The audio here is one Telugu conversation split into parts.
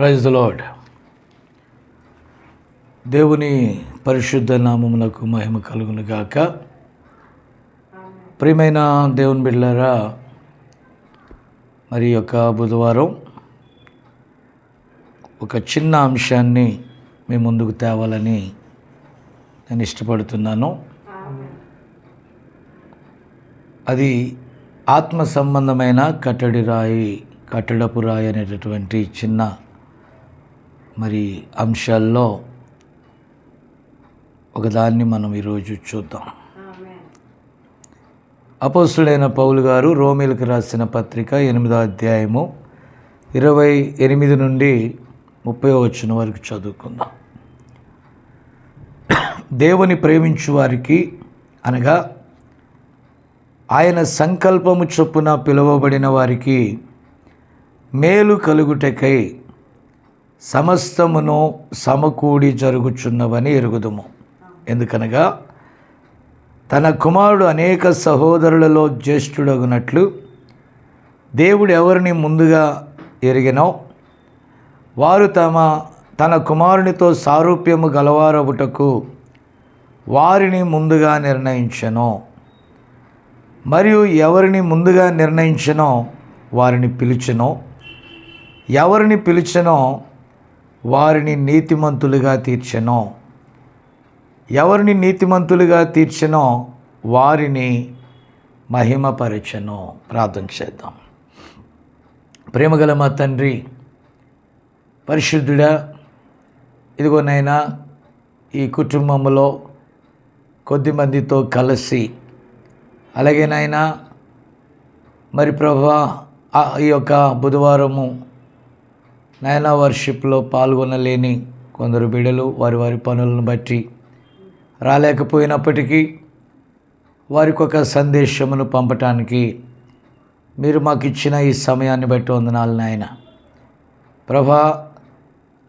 Praise the lord. దేవుని పరిశుద్ధ నామమునకు మహిమ కలుగును గాక. ప్రియమైన దేవుని బిడ్డలారా, మరి యొక్క బుధవారం ఒక చిన్న అంశాన్ని మీ ముందుకు తేవాలని నేను ఇష్టపడుతున్నాను. అది ఆత్మ సంబంధమైన కట్టడపు రాయి అనేటటువంటి చిన్న మరి అంశాల్లో ఒకదాన్ని మనం ఈరోజు చూద్దాం. అపోస్తుడైన పౌలు గారు రోమీలకు రాసిన పత్రిక 8వ అధ్యాయము 28 నుండి 30వ వచనం వరకు చదువుకుందాం. దేవుని ప్రేమించు వారికి అనగా ఆయన సంకల్పము చొప్పున పిలువబడిన వారికి మేలు కలుగుటకై సమస్తమును సమకూడి జరుగుచున్నవని ఎరుగుదుము. ఎందుకనగా తన కుమారుడు అనేక సహోదరులలో జ్యేష్ఠుడగునట్లు దేవుడు ఎవరిని ముందుగా ఎరిగినో వారు తన కుమారునితో సారూప్యము గలవారవుటకు వారిని ముందుగా నిర్ణయించెను. మరియు ఎవరిని ముందుగా నిర్ణయించెనో వారిని పిలిచెను. ఎవరిని పిలిచెనో వారిని నీతిమంతులుగా తీర్చెను. ఎవరిని నీతిమంతులుగా తీర్చెనో వారిని మహిమపరచెను. ప్రార్థన చేద్దాం. ప్రేమగల మా తండ్రి, పరిశుద్ధుడా, ఇదిగోనైనా ఈ కుటుంబంలో కొద్దిమందితో కలిసి అలాగే నాయనా మరి ప్రభువా ఈ యొక్క బుధవారము నాయనా వర్షిప్లో పాల్గొనలేని కొందరు బిడ్డలు వారి పనులను బట్టి రాలేకపోయినప్పటికీ వారికి ఒక సందేశమును పంపటానికి మీరు మాకు ఇచ్చిన ఈ సమయాన్ని బట్టి వందనాలు నాయన. ప్రభా,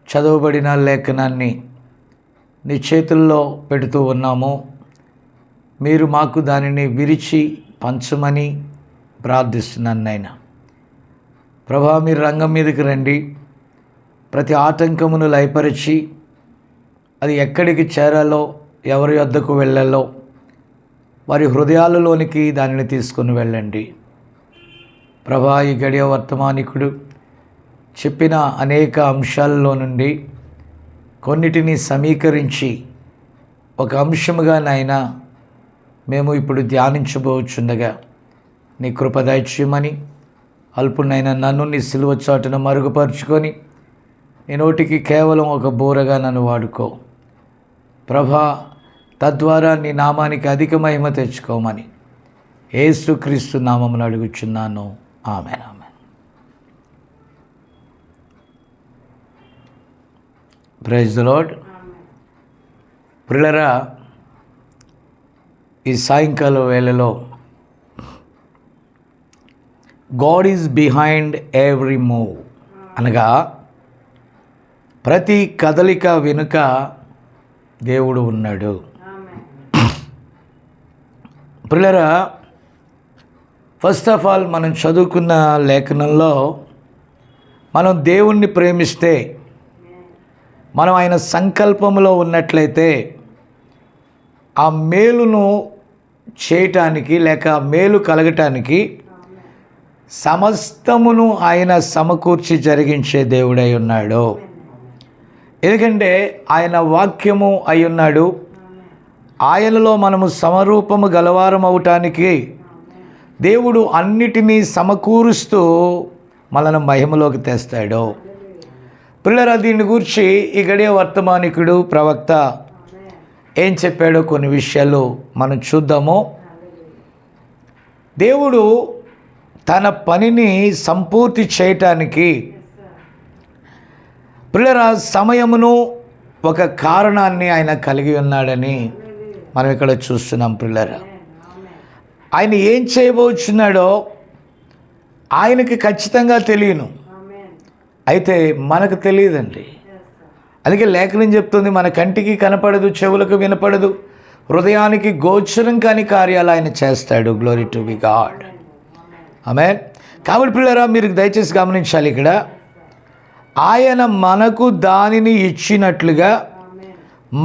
చదవబడిన లేఖనాన్ని నీ చేతుల్లో పెడుతూ ఉన్నాము. మీరు మాకు దానిని విరిచి పంచమని ప్రార్థిస్తున్నాను నాయన. ప్రభా, మీరు రంగం మీదకి రండి. ప్రతి ఆటంకమును లయపరిచి అది ఎక్కడికి చేరాలో, ఎవరి వద్దకు వెళ్ళాలో వారి హృదయాలలోనికి దానిని తీసుకుని వెళ్ళండి. ప్రభా, ఈ గడియ వర్తమానికుడు చెప్పిన అనేక అంశాలలో నుండి కొన్నిటిని సమీకరించి ఒక అంశముగా నాయనా మేము ఇప్పుడు ధ్యానించబోచుండగా నీ కృప దయచేయమని, అల్పునైనా నన్ను నీ సిలువ చాటున మరుగుపరుచుకొని నీ నోటికి కేవలం ఒక బూరగా నన్ను వాడుకో ప్రభా. తద్వారా నీ నామానికి అధిక మహిమ తెచ్చుకోమని యేసుక్రీస్తు నామమున అడుగుచున్నాను. ఆమేన్. ఆమేన్. Praise the Lord. ప్రియులారా, ఈ సాయంకాల వేళలో God is behind every move అనగా ప్రతి కదలిక వెనుక దేవుడు ఉన్నాడు. ప్రియులారా, ఫస్ట్ ఆఫ్ ఆల్ మనం చదువుకున్న లేఖనంలో మనం దేవుణ్ణి ప్రేమిస్తే, మనం ఆయన సంకల్పంలో ఉన్నట్లయితే ఆ మేలును చేయటానికి లేక మేలు కలగటానికి సమస్తమును ఆయన సమకూర్చి జరిగించే దేవుడై ఉన్నాడు. ఎందుకంటే ఆయన వాక్యము అయి ఉన్నాడు. ఆయనలో మనము సమరూపము గలవారం అవటానికి దేవుడు అన్నిటినీ సమకూరుస్తూ మనను మహిమలోకి తెస్తాడు. పిల్లరా, దీని గురించి ఈ గడియ వర్తమానికుడు ప్రవక్త ఏం చెప్పాడో కొన్ని విషయాలు మనం చూద్దాము. దేవుడు తన పనిని సంపూర్తి చేయటానికి పిల్లరా సమయమును ఒక కారణాన్ని ఆయన కలిగి ఉన్నాడని మనం ఇక్కడ చూస్తున్నాం. పిల్లరా, ఆయన ఏం చేయబోచున్నాడో ఆయనకి ఖచ్చితంగా తెలియను, అయితే మనకు తెలియదండి. అందుకే లేఖనం చెప్తుంది, మన కంటికి కనపడదు, చెవులకు వినపడదు, హృదయానికి గోచరం కాని కార్యాలు ఆయన చేస్తాడు. Glory to be God. ఆమేన్. కాబట్టి పిల్లరా, మీరు దయచేసి గమనించాలి, ఇక్కడ ఆయన మనకు దానిని ఇచ్చినట్లుగా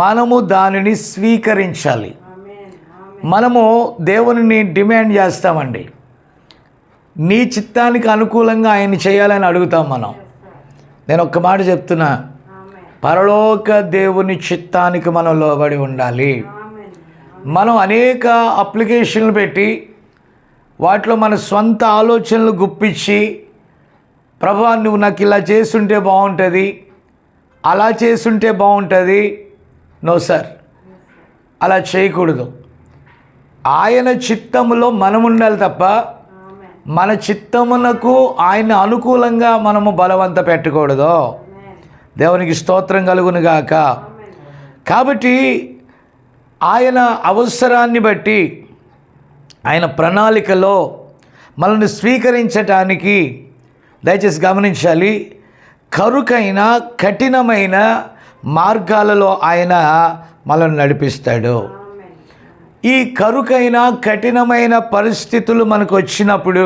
మనము దానిని స్వీకరించాలి. మనము దేవునిని డిమాండ్ చేస్తామండి. నీ చిత్తానికి అనుకూలంగా ఆయన చేయాలని అడుగుతాం మనం. నేను ఒక్క మాట చెప్తున్నా, పరలోక దేవుని చిత్తానికి మనం లోబడి ఉండాలి. మనం అనేక అప్లికేషన్లు పెట్టి వాటిలో మన స్వంత ఆలోచనలు గుప్పించి, ప్రభువా నువ్వు నాకు ఇలా చేస్తుంటే బాగుంటుంది, అలా చేస్తుంటే బాగుంటుంది. నో సార్, అలా చేయకూడదు. ఆయన చిత్తములో మనం ఉండాలి తప్ప మన చిత్తమునకు ఆయన అనుకూలంగా మనము బలవంత పెట్టకూడదు. దేవునికి స్తోత్రం కలుగును గాక. కాబట్టి ఆయన అవసరాన్ని బట్టి ఆయన ప్రణాళికలో మనల్ని స్వీకరించటానికి దయచేసి గమనించాలి, కరుకైన కఠినమైన మార్గాలలో ఆయన మనల్ని నడిపిస్తాడు. ఈ కరుకైన కఠినమైన పరిస్థితులు మనకు వచ్చినప్పుడు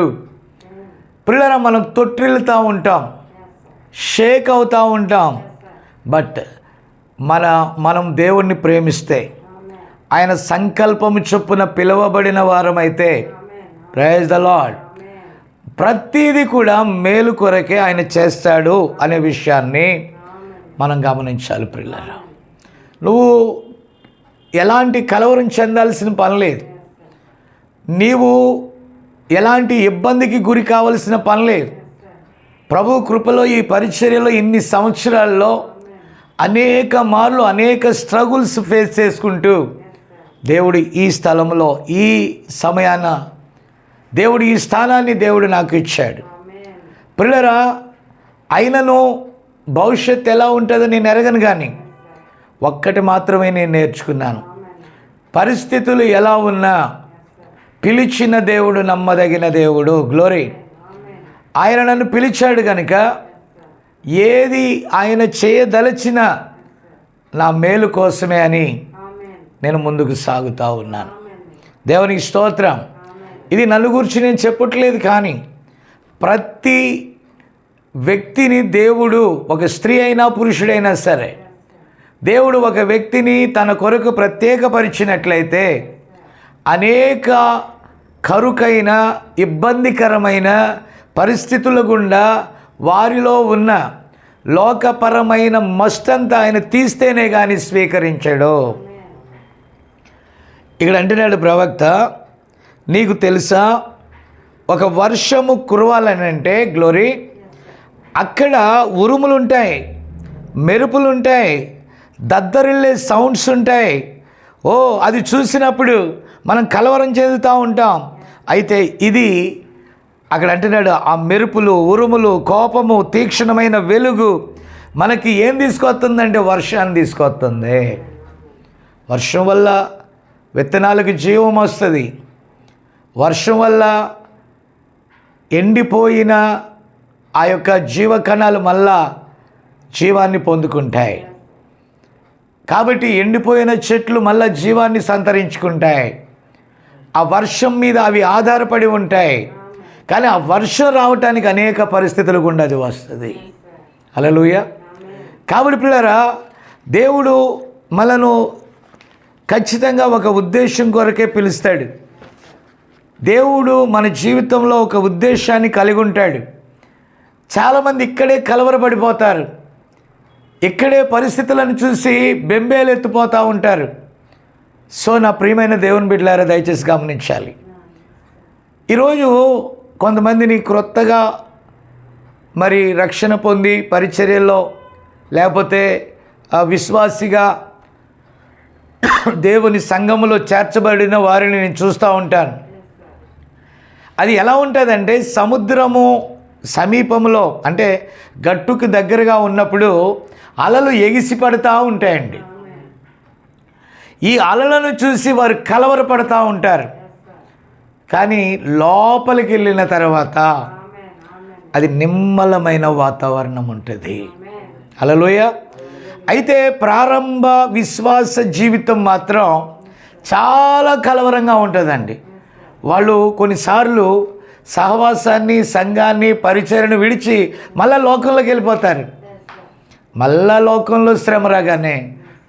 పిల్లల మనం తొట్టిల్లుతూ ఉంటాం, షేక్ అవుతూ ఉంటాం. బట్ మనం దేవుణ్ణి ప్రేమిస్తే, ఆయన సంకల్పము చొప్పున పిలువబడిన వారమైతే, ప్రైజ్ ద లార్డ్, ప్రతిదీ కూడా మేలు కొరకే ఆయన చేస్తాడు అనే విషయాన్ని మనం గమనించాలి. పిల్లలు, నువ్వు ఎలాంటి కలవరం చెందాల్సిన పని లేదు, నీవు ఎలాంటి ఇబ్బందికి గురి కావలసిన పని లేదు. ప్రభు కృపలో ఈ పరిచర్యలో ఇన్ని సంవత్సరాల్లో అనేక మార్లు అనేక స్ట్రగుల్స్ ఫేస్ చేసుకుంటూ దేవుడు ఈ స్థలంలో ఈ సమయాన దేవుడు ఈ స్థానాన్ని దేవుడు నాకు ఇచ్చాడు. పిల్లరా, అయినను భవిష్యత్తు ఎలా ఉంటుందో నేను ఎరగను, కానీ ఒక్కటి మాత్రమే నేను నేర్చుకున్నాను. పరిస్థితులు ఎలా ఉన్నా పిలిచిన దేవుడు నమ్మదగిన దేవుడు. గ్లోరీ. ఆయన నన్ను పిలిచాడు కనుక ఏది ఆయన చేయదలచిన నా మేలు కోసమే అని నేను ముందుకు సాగుతూ ఉన్నాను. దేవునికి స్తోత్రం. ఇది నన్ను గురించి నేను చెప్పట్లేదు, కానీ ప్రతి వ్యక్తిని దేవుడు, ఒక స్త్రీ అయినా పురుషుడైనా సరే, దేవుడు ఒక వ్యక్తిని తన కొరకు ప్రత్యేకపరిచినట్లయితే అనేక కరుకైన ఇబ్బందికరమైన పరిస్థితుల గుండా వారిలో ఉన్న లోకపరమైన మస్తంతా ఆయన తీస్తేనే కానీ స్వీకరించాడు. ఇక్కడ అంటున్నాడు ప్రవక్త, నీకు తెలుసా, ఒక వర్షము కురవాలని అంటే, గ్లోరీ, అక్కడ ఉరుములుంటాయి, మెరుపులుంటాయి, దద్దరిల్లే సౌండ్స్ ఉంటాయి. అది చూసినప్పుడు మనం కలవరం చెందుతూ ఉంటాం. అయితే ఇది అక్కడ అంటున్నాడు, ఆ మెరుపులు, ఉరుములు, కోపము, తీక్షణమైన వెలుగు మనకి ఏం తీసుకొస్తుందంటే వర్షాన్ని తీసుకొస్తుంది. వర్షం వల్ల విత్తనాలకు జీవం వస్తుంది. వర్షం వల్ల ఎండిపోయిన ఆ యొక్క జీవకణాలు మళ్ళా జీవాన్ని పొందుకుంటాయి. కాబట్టి ఎండిపోయిన చెట్లు మళ్ళా జీవాన్ని సంతరించుకుంటాయి. ఆ వర్షం మీద అవి ఆధారపడి ఉంటాయి. కానీ ఆ వర్షం రావటానికి అనేక పరిస్థితులు గుండా అది వస్తుంది. హల్లెలూయా. కాబట్టి పిల్లరా, దేవుడు మనను ఖచ్చితంగా ఒక ఉద్దేశం కొరకే పిలుస్తాడు. దేవుడు మన జీవితంలో ఒక ఉద్దేశాన్ని కలిగి ఉంటాడు. చాలామంది ఇక్కడే కలవరపడిపోతారు, ఇక్కడే పరిస్థితులను చూసి బెంబేలెత్తిపోతూ ఉంటారు. సో నా ప్రియమైన దేవుని బిడ్డలారా, దయచేసి గమనించాలి. ఈరోజు కొంతమందిని క్రొత్తగా మరి రక్షణ పొంది పరిచర్యల్లో లేకపోతే విశ్వాసిగా దేవుని సంఘములో చేర్చబడిన వారిని నేను చూస్తూ ఉంటాను. అది ఎలా ఉంటుందంటే, సముద్రము సమీపంలో అంటే గట్టుకు దగ్గరగా ఉన్నప్పుడు అలలు ఎగిసి పడుతూ ఉంటాయండి. ఈ అలలను చూసి వారు కలవరపడుతూ ఉంటారు. కానీ లోపలికి వెళ్ళిన తర్వాత అది నిమ్మలమైన వాతావరణం ఉంటుంది. హల్లెలూయా. అయితే ప్రారంభ విశ్వాస జీవితం మాత్రం చాలా కలవరంగా ఉంటుందండి. వాళ్ళు కొన్నిసార్లు సహవాసాన్ని, సంఘాన్ని, పరిచర్యను విడిచి మళ్ళీ లోకంలోకి వెళ్ళిపోతారు. మళ్ళా లోకంలో శ్రమ రాగానే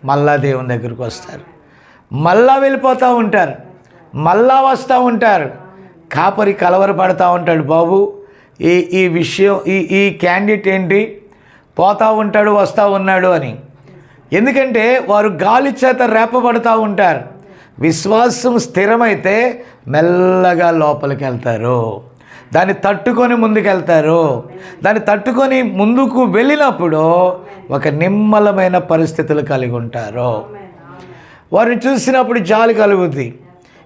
మళ్ళా దేవుని దగ్గరికి వస్తారు, మళ్ళా వెళ్ళిపోతూ ఉంటారు, మళ్ళా వస్తూ ఉంటారు. కాపరి కలవరపడతా ఉంటాడు, బాబు ఈ విషయం ఈ క్యాండిడేట్ ఏంటి పోతూ ఉంటాడు వస్తూ ఉన్నాడు అని. ఎందుకంటే వారు గాలి చేత రేపబడుతూ ఉంటారు. విశ్వాసం స్థిరమైతే మెల్లగా లోపలికి వెళ్తారు, దాన్ని తట్టుకొని ముందుకెళ్తారు. దాన్ని తట్టుకొని ముందుకు వెళ్ళినప్పుడు ఒక నిమ్మలమైన పరిస్థితులు కలిగి ఉంటారు. వారిని చూసినప్పుడు జాలి కలుగుతుంది.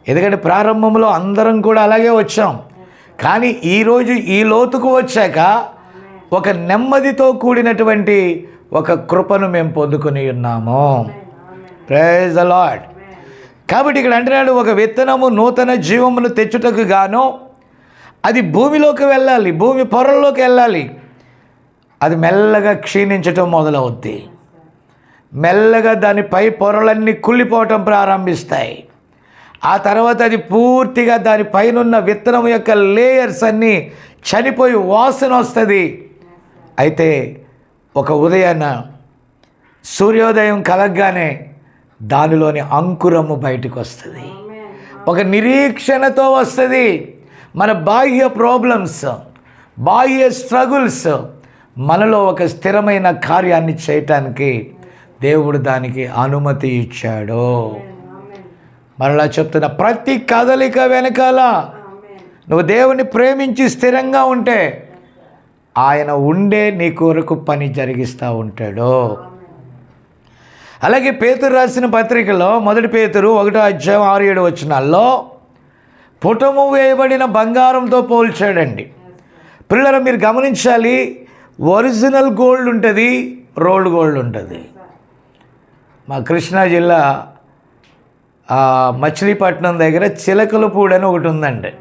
ఎందుకంటే ప్రారంభంలో అందరం కూడా అలాగే వచ్చాం, కానీ ఈరోజు ఈ లోతుకు వచ్చాక ఒక నెమ్మదితో కూడినటువంటి ఒక కృపను మేము పొందుకొని ఉన్నాము. Praise the Lord. కాబట్టి ఇక్కడ అంటున్నాడు, ఒక విత్తనము నూతన జీవమును తెచ్చుటకు గాను అది భూమిలోకి వెళ్ళాలి, భూమి పొరల్లోకి వెళ్ళాలి. అది మెల్లగా క్షీణించటం మొదలవుద్ది, మెల్లగా దాని పై పొరలన్నీ కుళ్ళిపోవటం ప్రారంభిస్తాయి. ఆ తర్వాత అది పూర్తిగా దాని పైనున్న విత్తనం యొక్క లేయర్స్ అన్నీ చనిపోయి వాసన వస్తుంది. అయితే ఒక ఉదయాన సూర్యోదయం కలగగానే దానిలోని అంకురము బయటకు వస్తుంది, ఒక నిరీక్షణతో వస్తుంది. మన బాహ్య ప్రాబ్లమ్స్, బాహ్య స్ట్రగుల్స్ మనలో ఒక స్థిరమైన కార్యాన్ని చేయటానికి దేవుడు దానికి అనుమతి ఇచ్చాడు. మరలా చెప్తున్న, ప్రతి కదలిక వెనకాల నువ్వు దేవుని ప్రేమించి స్థిరంగా ఉంటే ఆయన ఉండే నీ కొరకు పని జరిగిస్తూ ఉంటాడు. అలాగే పేతురు రాసిన పత్రికలో 1 పేతురు 1:6-7 పుటము వేయబడిన బంగారంతో పోల్చాడండి. పిల్లలు మీరు గమనించాలి, ఒరిజినల్ గోల్డ్ ఉంటుంది, రోల్డ్ గోల్డ్ ఉంటుంది. మా కృష్ణా జిల్లా మచిలీపట్నం దగ్గర చిలకలపూడి అని ఒకటి ఉందండి.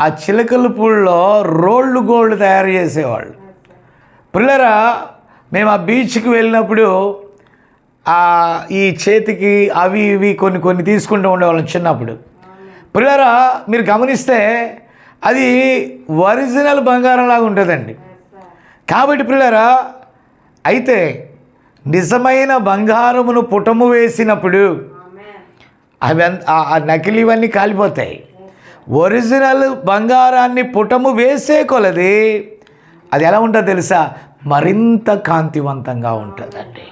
ఆ చిలకలపూడిలో రోల్డ్ గోల్డ్ తయారు చేసేవాళ్ళు. పిల్లరా మేము ఆ బీచ్కి వెళ్ళినప్పుడు ఈ చేతికి అవి ఇవి కొన్ని తీసుకుంటూ ఉండేవాళ్ళం చిన్నప్పుడు. పిల్లరా మీరు గమనిస్తే అది ఒరిజినల్ బంగారంలాగా ఉంటుందండి. కాబట్టి పిల్లరా, అయితే నిజమైన బంగారమును పుటము వేసినప్పుడు అవి ఆ నకిలీవన్నీ కాలిపోతాయి. ఒరిజినల్ బంగారాన్ని పుటము వేసే కొలది అది ఎలా ఉంటుందో తెలుసా? మరింత కాంతివంతంగా ఉంటుందండి.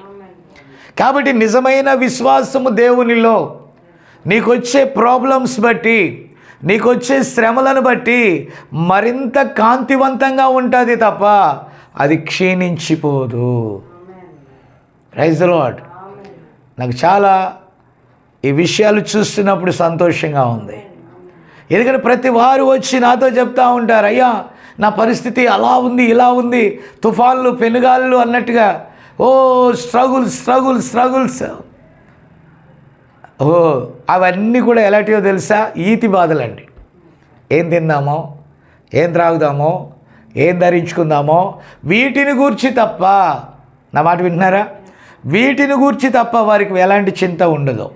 కాబట్టి నిజమైన విశ్వాసము దేవునిలో నీకొచ్చే ప్రాబ్లమ్స్ బట్టి, నీకొచ్చే శ్రమలను బట్టి మరింత కాంతివంతంగా ఉంటుంది తప్ప అది క్షీణించిపోదు. Praise the lord. నాకు చాలా ఈ విషయాలు చూస్తున్నప్పుడు సంతోషంగా ఉంది. ఎందుకంటే ప్రతి వారు వచ్చి నాతో చెప్తూ ఉంటారు, అయ్యా నా పరిస్థితి అలా ఉంది, ఇలా ఉంది, తుఫాన్లు పెనుగాళ్ళు అన్నట్టుగా, స్ట్రగుల్స్. అవన్నీ కూడా ఎలాంటివో తెలుసా? ఈతి బాధలండి. ఏం తిందామో, ఏం త్రాగుదామో, ఏం ధరించుకుందామో వీటిని గూర్చి తప్ప, నా మాట వింటున్నారా? వీటిని గూర్చి తప్ప వారికి ఎలాంటి చింత ఉండదు.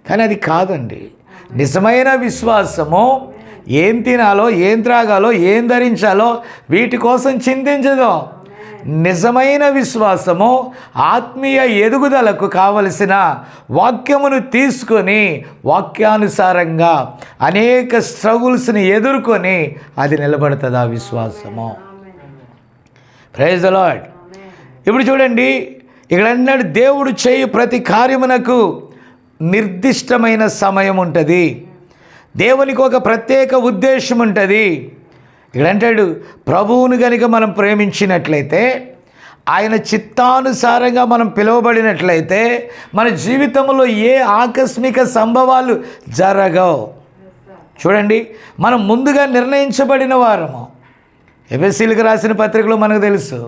కానీ అది కాదండి. నిజమైన విశ్వాసము ఏం తినాలో, ఏం త్రాగాలో, ఏం ధరించాలో వీటి కోసం చింతించదు. నిజమైన విశ్వాసము ఆత్మీయ ఎదుగుదలకు కావలసిన వాక్యమును తీసుకొని వాక్యానుసారంగా అనేక స్ట్రగుల్స్ని ఎదుర్కొని అది నిలబడుతుంది ఆ విశ్వాసము. Praise the Lord. ఇప్పుడు చూడండి, ఇక్కడ అన్నాడు, దేవుడు చేయు ప్రతి కార్యమునకు నిర్దిష్టమైన సమయం ఉంటుంది, దేవునికి ఒక ప్రత్యేక ఉద్దేశం ఉంటుంది. ఇక్కడ అంటాడు, ప్రభువును కనుక మనం ప్రేమించినట్లయితే, ఆయన చిత్తానుసారంగా మనం పిలువబడినట్లయితే మన జీవితంలో ఏ ఆకస్మిక సంభవాలు జరగవు. చూడండి, మనం ముందుగా నిర్ణయించబడిన వారము. ఎఫెసీయులకు రాసిన పత్రికలో మనకు తెలుసు,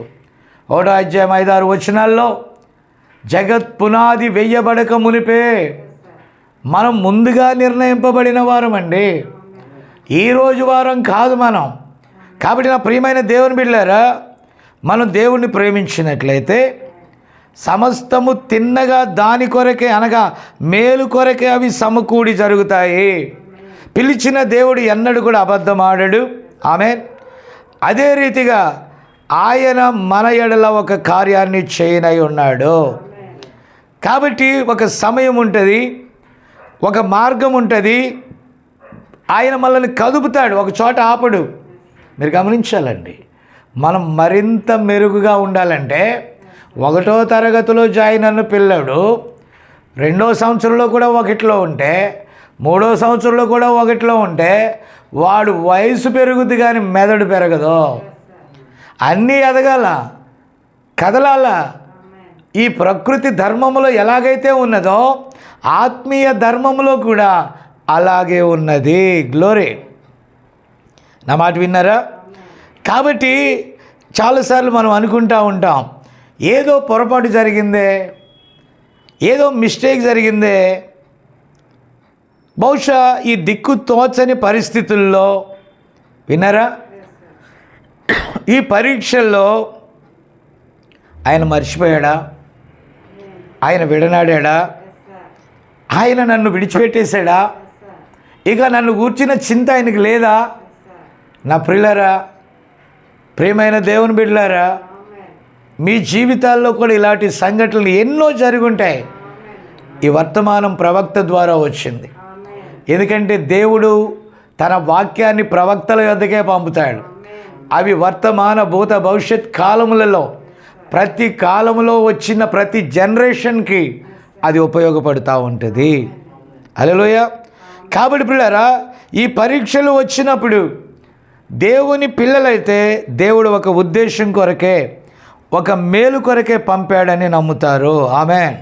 1:5-6 జగత్ పునాది వెయ్యబడక మునిపే మనం ముందుగా నిర్ణయింపబడిన వారం అండి. ఈరోజు వారం కాదు మనం. కాబట్టి నా ప్రియమైన దేవుని బిడ్డలారా, మనం దేవుణ్ణి ప్రేమించినట్లయితే సమస్తము తిన్నగా దాని కొరకే, అనగా మేలు కొరకే అవి సమకూడి జరుగుతాయి. పిలిచిన దేవుడు ఎన్నడూ కూడా అబద్ధం ఆడడు. ఆమేన్. అదే రీతిగా ఆయన మన ఎడల ఒక కార్యాన్ని చేయనై ఉన్నాడు. కాబట్టి ఒక సమయం ఉంటుంది, ఒక మార్గం ఉంటుంది. ఆయన మనల్ని కదుపుతాడు, ఒక చోట ఆపడు. మీరు గమనించాలండి. మనం మరింత మెరుగుగా ఉండాలంటే 1వ తరగతిలో జాయిన్ అన్న పిల్లడు 2వ సంవత్సరంలో కూడా ఒకటిలో ఉంటే, 3వ సంవత్సరంలో కూడా ఒకటిలో ఉంటే వాడు వయసు పెరుగుద్ది కానీ మెదడు పెరగదు. అన్నీ ఎదగాల, కదలాల. ఈ ప్రకృతి ధర్మములో ఎలాగైతే ఉన్నదో ఆత్మీయ ధర్మములో కూడా అలాగే ఉన్నది. గ్లోరీ. నా మాట విన్నారా? కాబట్టి చాలాసార్లు మనం అనుకుంటూ ఉంటాం, ఏదో పొరపాటు జరిగిందే, ఏదో మిస్టేక్ జరిగిందే. బహుశా ఈ దిక్కు తోచని పరిస్థితుల్లో విన్నారా, ఈ పరీక్షల్లో ఆయన మర్చిపోయాడా? ఆయన విడనాడా? ఆయన నన్ను విడిచిపెట్టేశాడా? ఇక నన్ను కూర్చున్న చింత ఆయనకి లేదా? నా ప్రియులారా, ప్రియమైన దేవుని బిడ్డలారా, మీ జీవితాల్లో కూడా ఇలాంటి సంఘటనలు ఎన్నో జరుగుంటాయి. ఈ వర్తమానం ప్రవక్త ద్వారా వచ్చింది. ఎందుకంటే దేవుడు తన వాక్యాన్ని ప్రవక్తల యొద్దకే పంపుతాడు. అవి వర్తమాన భూత భవిష్యత్ కాలములలో ప్రతి కాలంలో వచ్చిన ప్రతి జనరేషన్కి అది ఉపయోగపడుతూ ఉంటుంది. హల్లెలూయా. కాబట్టి పిల్లరా, ఈ పరీక్షలు వచ్చినప్పుడు దేవుని పిల్లలైతే దేవుడు ఒక ఉద్దేశం కొరకే, ఒక మేలు కొరకే పంపాడని నమ్ముతారు. ఆమేన్.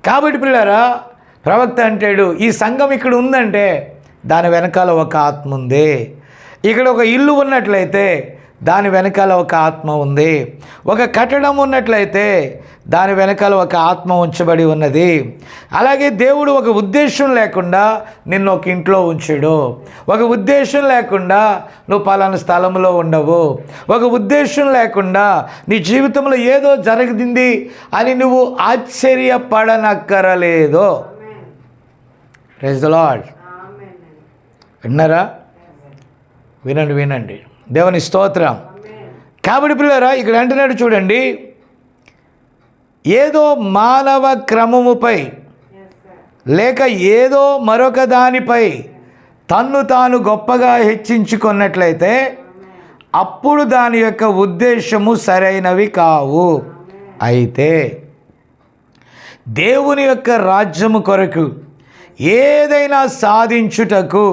కాబట్టి పిల్లరా, ప్రవక్త అంటాడు, ఈ సంఘం ఇక్కడ ఉందంటే దాని వెనకాల ఒక ఆత్మ ఉంది. ఇక్కడ ఒక ఇల్లు ఉన్నట్లయితే దాని వెనకాల ఒక ఆత్మ ఉంది. ఒక కట్టడం ఉన్నట్లయితే దాని వెనకాల ఒక ఆత్మ ఉంచబడి ఉన్నది. అలాగే దేవుడు ఒక ఉద్దేశం లేకుండా నిన్ను ఒక ఇంట్లో ఉంచాడు. ఒక ఉద్దేశం లేకుండా నువ్వు పలానా స్థలంలో ఉండవు. ఒక ఉద్దేశం లేకుండా నీ జీవితంలో ఏదో జరిగింది అని నువ్వు ఆశ్చర్యపడనక్కరలేదు. Praise the lord. విన్నారా? వినండి. దేవుని స్తోత్రం. కాబట్టి పిల్లరా, ఇక్కడ అంటున్నాడు చూడండి, ఏదో మానవ క్రమముపై లేక ఏదో మరొక దానిపై తన్ను తాను గొప్పగా హెచ్చించుకున్నట్లయితే అప్పుడు దాని యొక్క ఉద్దేశము సరైనవి కావు. అయితే దేవుని యొక్క రాజ్యము కొరకు ఏదైనా సాధించుటకు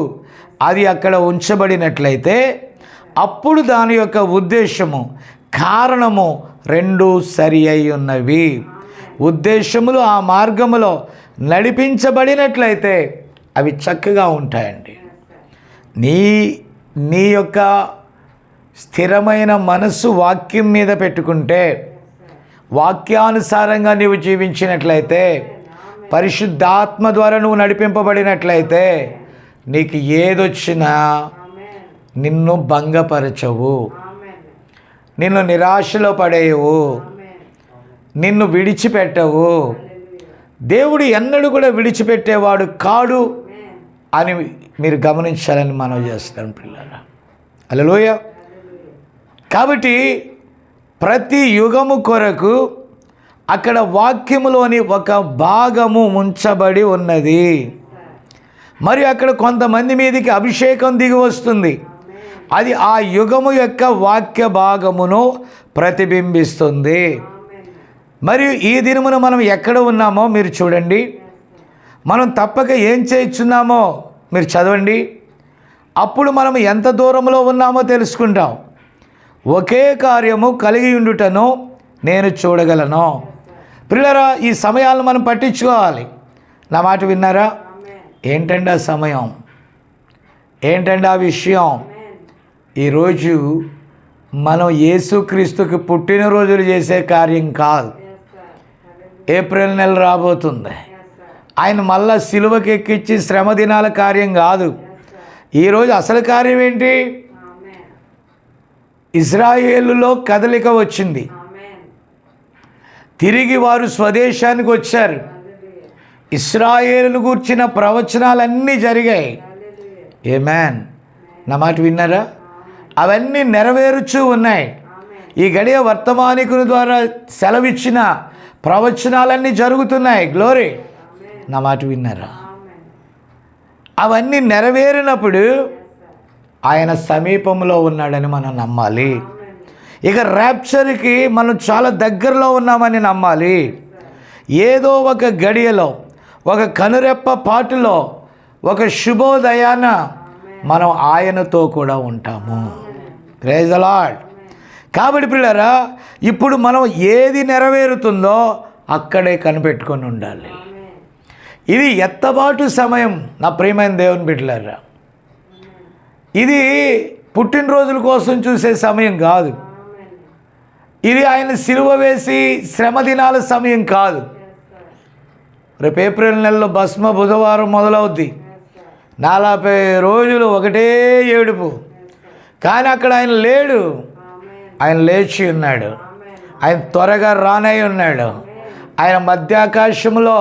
అది అక్కడ ఉంచబడినట్లయితే అప్పుడు దాని యొక్క ఉద్దేశము కారణము రెండూ సరి అయి ఉన్నవి. ఉద్దేశములు ఆ మార్గములో నడిపించబడినట్లయితే అవి చక్కగా ఉంటాయండి. నీ యొక్క స్థిరమైన మనస్సు వాక్యం మీద పెట్టుకుంటే, వాక్యానుసారంగా నీవు జీవించినట్లయితే, పరిశుద్ధాత్మ ద్వారా నువ్వు నడిపింపబడినట్లయితే నీకు ఏదొచ్చినా నిన్ను భంగపరచవు, నిన్ను నిరాశలో పడేయవు, నిన్ను విడిచిపెట్టవు. దేవుడు ఎన్నడూ కూడా విడిచిపెట్టేవాడు కాడు అని మీరు గమనించాలని మనం చేస్తాం పిల్లలు. హల్లెలూయా. కాబట్టి ప్రతి యుగము కొరకు అక్కడ వాక్యములోని ఒక భాగము ఉంచబడి ఉన్నది. మరి అక్కడ కొంతమంది మీదకి అభిషేకం దిగి వస్తుంది. అది ఆ యుగము యొక్క వాక్య భాగమును ప్రతిబింబిస్తుంది. మరియు ఈ దినమున మనం ఎక్కడ ఉన్నామో మీరు చూడండి. మనం తప్పక ఏం చేస్తున్నామో మీరు చదవండి. అప్పుడు మనం ఎంత దూరంలో ఉన్నామో తెలుసుకుంటాం. ఒకే కార్యము కలిగి ఉండుటను నేను చూడగలను. ప్రియులారా, ఈ సమయాలను మనం పట్టించుకోవాలి. నా మాట విన్నారా? ఏంటండి ఆ సమయం? ఏంటండి ఆ విషయం? ఈరోజు మనం యేసుక్రీస్తుకి పుట్టినరోజులు చేసే కార్యం కాదు. ఏప్రిల్ నెల రాబోతుంది. ఆయన మళ్ళా సిలువకి ఎక్కించి శ్రమ దినాల కార్యం కాదు. ఈరోజు అసలు కార్యం ఏంటి? ఇజ్రాయేలులో కదలిక వచ్చింది. తిరిగి వారు స్వదేశానికి వచ్చారు. ఇశ్రాయేలును గూర్చిన ప్రవచనాలన్నీ జరిగాయి. ఆమేన్. నా మాట విన్నారా? అవన్నీ నెరవేరుచూ ఉన్నాయి. ఈ గడియ వర్తమానికుని ద్వారా సెలవిచ్చిన ప్రవచనాలన్నీ జరుగుతున్నాయి. గ్లోరీ. నా మాట విన్నారా? అవన్నీ నెరవేరినప్పుడు ఆయన సమీపంలో ఉన్నాడని మనం నమ్మాలి. ఇక ర్యాప్చర్కి మనం చాలా దగ్గరలో ఉన్నామని నమ్మాలి. ఏదో ఒక గడియలో, ఒక కనురెప్ప పాటులో, ఒక శుభోదయాన మనం ఆయనతో కూడా ఉంటాము. Praise the Lord. కాబట్టి పిల్లరా, ఇప్పుడు మనం ఏది నెరవేరుతుందో అక్కడే కనిపెట్టుకొని ఉండాలి. ఇది ఎత్తబాటు సమయం నా ప్రియమైన దేవుని బిడ్డలారా. ఇది పుట్టినరోజుల కోసం చూసే సమయం కాదు. ఇది ఆయన సిలువ వేసి శ్రమ దినాల సమయం కాదు. రేపు ఏప్రిల్ నెలలో భస్మ బుధవారం మొదలవుద్ది. 40 రోజులు ఒకటే ఏడుపు. కానీ అక్కడ ఆయన లేడు. ఆయన లేచి ఉన్నాడు. ఆయన త్వరగా రానై ఉన్నాడు. ఆయన మధ్యాకాశంలో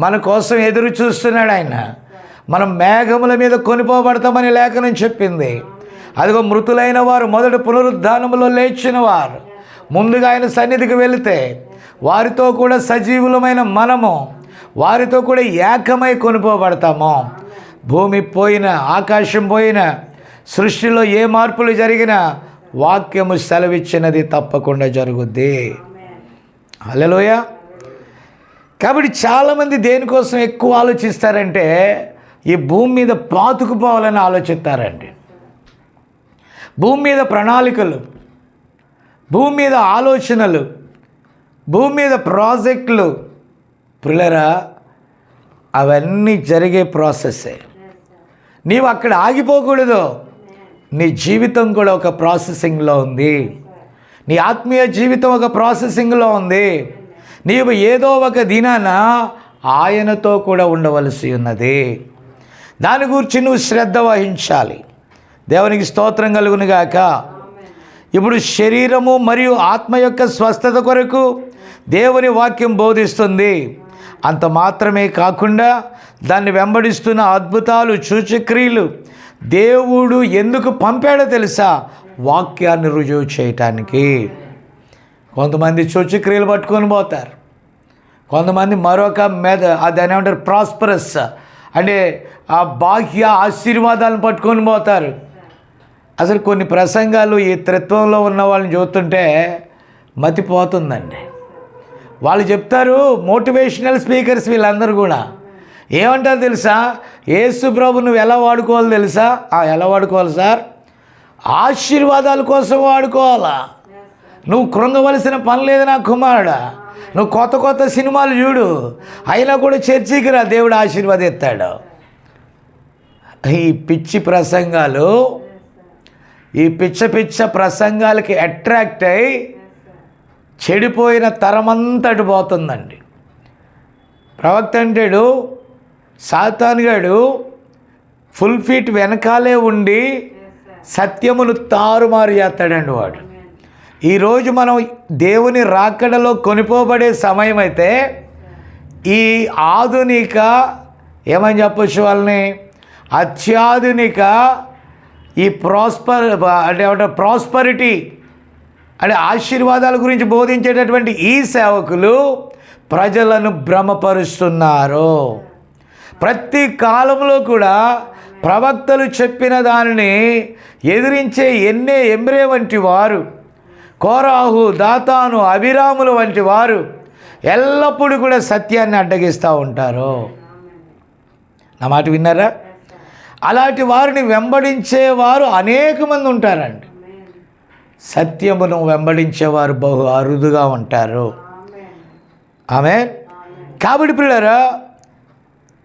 మన కోసం ఎదురు చూస్తున్నాడు. మనం మేఘముల మీద కొనిపోబడతామని లేఖనం చెప్పింది. అదిగో మృతులైన వారు మొదట పునరుద్ధానములో లేచిన వారు ముందుగా ఆయన సన్నిధికి వెళితే వారితో కూడా సజీవులమైన మనము వారితో కూడా ఏకమై కొనిపోబడతాము. భూమి పోయిన, ఆకాశం పోయిన, సృష్టిలో ఏ మార్పులు జరిగినా వాక్యము సెలవిచ్చినది తప్పకుండా జరుగుద్ది. హల్లెలూయా. కాబట్టి చాలామంది దేనికోసం ఎక్కువ ఆలోచిస్తారంటే ఈ భూమి మీద పాతుకుపోవాలని ఆలోచిస్తారండి. భూమి మీద ప్రణాళికలు, భూమి మీద ఆలోచనలు, భూమి మీద ప్రాజెక్టులు. పిల్లరా, అవన్నీ జరిగే ప్రాసెస్సే. నీవు అక్కడ ఆగిపోకూడదు. నీ జీవితం కూడా ఒక ప్రాసెసింగ్లో ఉంది. నీ ఆత్మీయ జీవితం ఒక ప్రాసెసింగ్లో ఉంది. నీవు ఏదో ఒక దినాన ఆయనతో కూడా ఉండవలసి ఉన్నది. దాని గురించి నువ్వు శ్రద్ధ వహించాలి. దేవునికి స్తోత్రం కలుగును గాక. ఇప్పుడు శరీరము మరియు ఆత్మ యొక్క స్వస్థత కొరకు దేవుని వాక్యం బోధిస్తుంది. అంత మాత్రమే కాకుండా దాన్ని వెంబడిస్తున్న అద్భుతాలు, సూచక్రియలు దేవుడు ఎందుకు పంపాడో తెలుసా? వాక్యాన్ని రుజువు చేయటానికి. కొంతమంది సూచక్రియలు పట్టుకొని పోతారు. కొంతమంది మరొక దాన్ని ఏమంటారు, ప్రాస్పరస్ అంటే ఆ బాహ్య ఆశీర్వాదాలను పట్టుకొని పోతారు. అసలు కొన్ని ప్రసంగాలు ఈ త్రిత్వంలో ఉన్న వాళ్ళని చూస్తుంటే మతిపోతుందండి. వాళ్ళు చెప్తారు, మోటివేషనల్ స్పీకర్స్ వీళ్ళందరూ కూడా ఏమంటారు తెలుసా? యేసు ప్రభు నువ్వు ఎలా వాడుకోవాలి తెలుసా? ఎలా వాడుకోవాలి సార్? ఆశీర్వాదాల కోసం వాడుకోవాలా. నువ్వు కృంగవలసిన పని లేదు నా కుమారుడా. నువ్వు కొత్త కొత్త సినిమాలు చూడు, అయినా కూడా చర్చికి రా, దేవుడు ఆశీర్వాదిస్తాడు. ఈ పిచ్చి ప్రసంగాలు, ఈ పిచ్చ ప్రసంగాలకి అట్రాక్ట్ అయి చెడిపోయిన తరమంతటి పోతుందండి. ప్రవక్త అంటాడు, సాతానుగాడు ఫుల్ ఫీట్ వెనకాలే ఉండి సత్యమును తారుమారు చేస్తాడండి వాడు. ఈరోజు మనం దేవుని రాకడలో కొనిపోబడే సమయం అయితే ఈ ఆధునిక ఏమని చెప్పొచ్చు వాళ్ళని, అత్యాధునిక ఈ ప్రాస్పరిటీ అంటే ఆశీర్వాదాల గురించి బోధించేటటువంటి ఈ సేవకులు ప్రజలను భ్రమపరుస్తున్నారు. ప్రతి కాలంలో కూడా ప్రవక్తలు చెప్పిన దానిని ఎదిరించే ఎమ్రే వంటి వారు, కోరాహు, దాతాను, అభిరాములు వంటి వారు ఎల్లప్పుడూ కూడా సత్యాన్ని అడ్డగిస్తూ ఉంటారు. నా మాట విన్నారా? అలాంటి వారిని వెంబడించేవారు అనేక మంది ఉంటారండి. సత్యమును వెంబడించేవారు బహు అరుదుగా ఉంటారు. ఆమేన్. కాబట్టి పిల్లరా,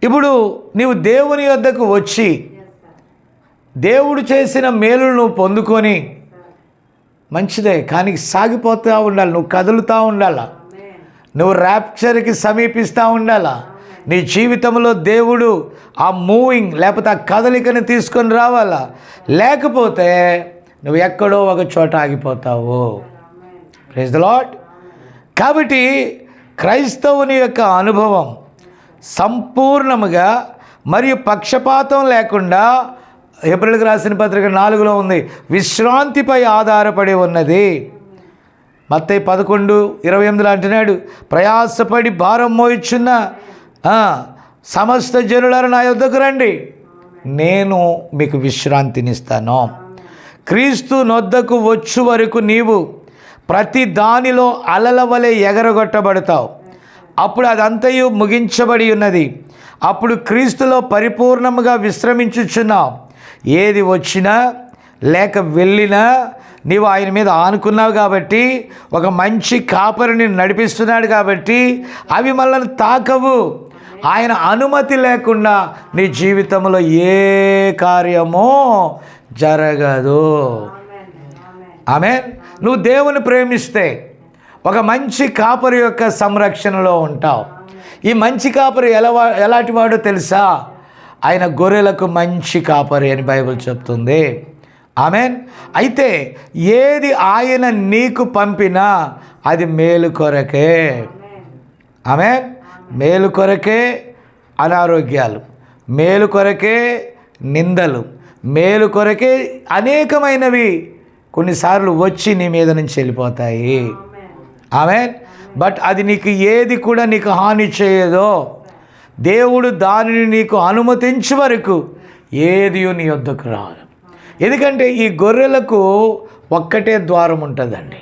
ఇప్పుడు నీవు దేవుని యొద్దకు వచ్చి దేవుడు చేసిన మేలును నువ్వు పొందుకొని మంచిదే, కానీ సాగిపోతూ ఉండాలి. నువ్వు కదులుతూ ఉండాలా. నువ్వు ర్యాప్చర్కి సమీపిస్తూ ఉండాలా. నీ జీవితంలో దేవుడు ఆ మూవింగ్ లేకపోతే ఆ కదలికని తీసుకొని రావాలా. లేకపోతే నువ్వు ఎక్కడో ఒక చోట ఆగిపోతావు. Praise the Lord. కాబట్టి క్రైస్తవుని యొక్క అనుభవం సంపూర్ణముగా మరియు పక్షపాతం లేకుండా హెబ్రీయులకు రాసిన పత్రిక 4లో ఉంది, విశ్రాంతిపై ఆధారపడి ఉన్నది. మత్తయి 11:28 అంటున్నాడు, ప్రయాసపడి భారం మోయిచున్న సమస్త జనులారా నా యొద్దకు రండి, నేను మీకు విశ్రాంతినిస్తాను. క్రీస్తు నొద్దకు వచ్చు వరకు నీవు ప్రతి దానిలో అలల వలె ఎగరగొట్టబడతావు. అప్పుడు అదంతయు ముగించబడి ఉన్నది. అప్పుడు క్రీస్తులో పరిపూర్ణముగా విశ్రమించుచున్నావు. ఏది వచ్చినా లేక వెళ్ళినా నీవు ఆయన మీద ఆనుకున్నావు కాబట్టి, ఒక మంచి కాపరిని నడిపిస్తున్నాడు కాబట్టి అవి మనల్ని తాకవు. ఆయన అనుమతి లేకుండా నీ జీవితంలో ఏ కార్యమో జరగదు. ఆమేన్. నువ్వు దేవుని ప్రేమిస్తే ఒక మంచి కాపరి యొక్క సంరక్షణలో ఉంటావు. ఈ మంచి కాపరి ఎలాంటి వాడో తెలుసా? ఆయన గొర్రెలకు మంచి కాపరి అని బైబిల్ చెప్తుంది. ఆమేన్. అయితే ఏది ఆయన నీకు పంపినా అది మేలు కొరకే. ఆమేన్. మేలు కొరకే అనారోగ్యాలు, మేలు కొరకే నిందలు, మేలు కొరకే అనేకమైనవి కొన్నిసార్లు వచ్చి నీ మీద నుంచి వెళ్ళిపోతాయి. ఆమేన్. బట్ అది నీకు ఏది కూడా నీకు హాని చేయదో. దేవుడు దానిని నీకు అనుమతించే వరకు ఏది నీ వద్దకు రాదు. ఎందుకంటే ఈ గొర్రెలకు ఒక్కటే ద్వారం ఉంటుందండి.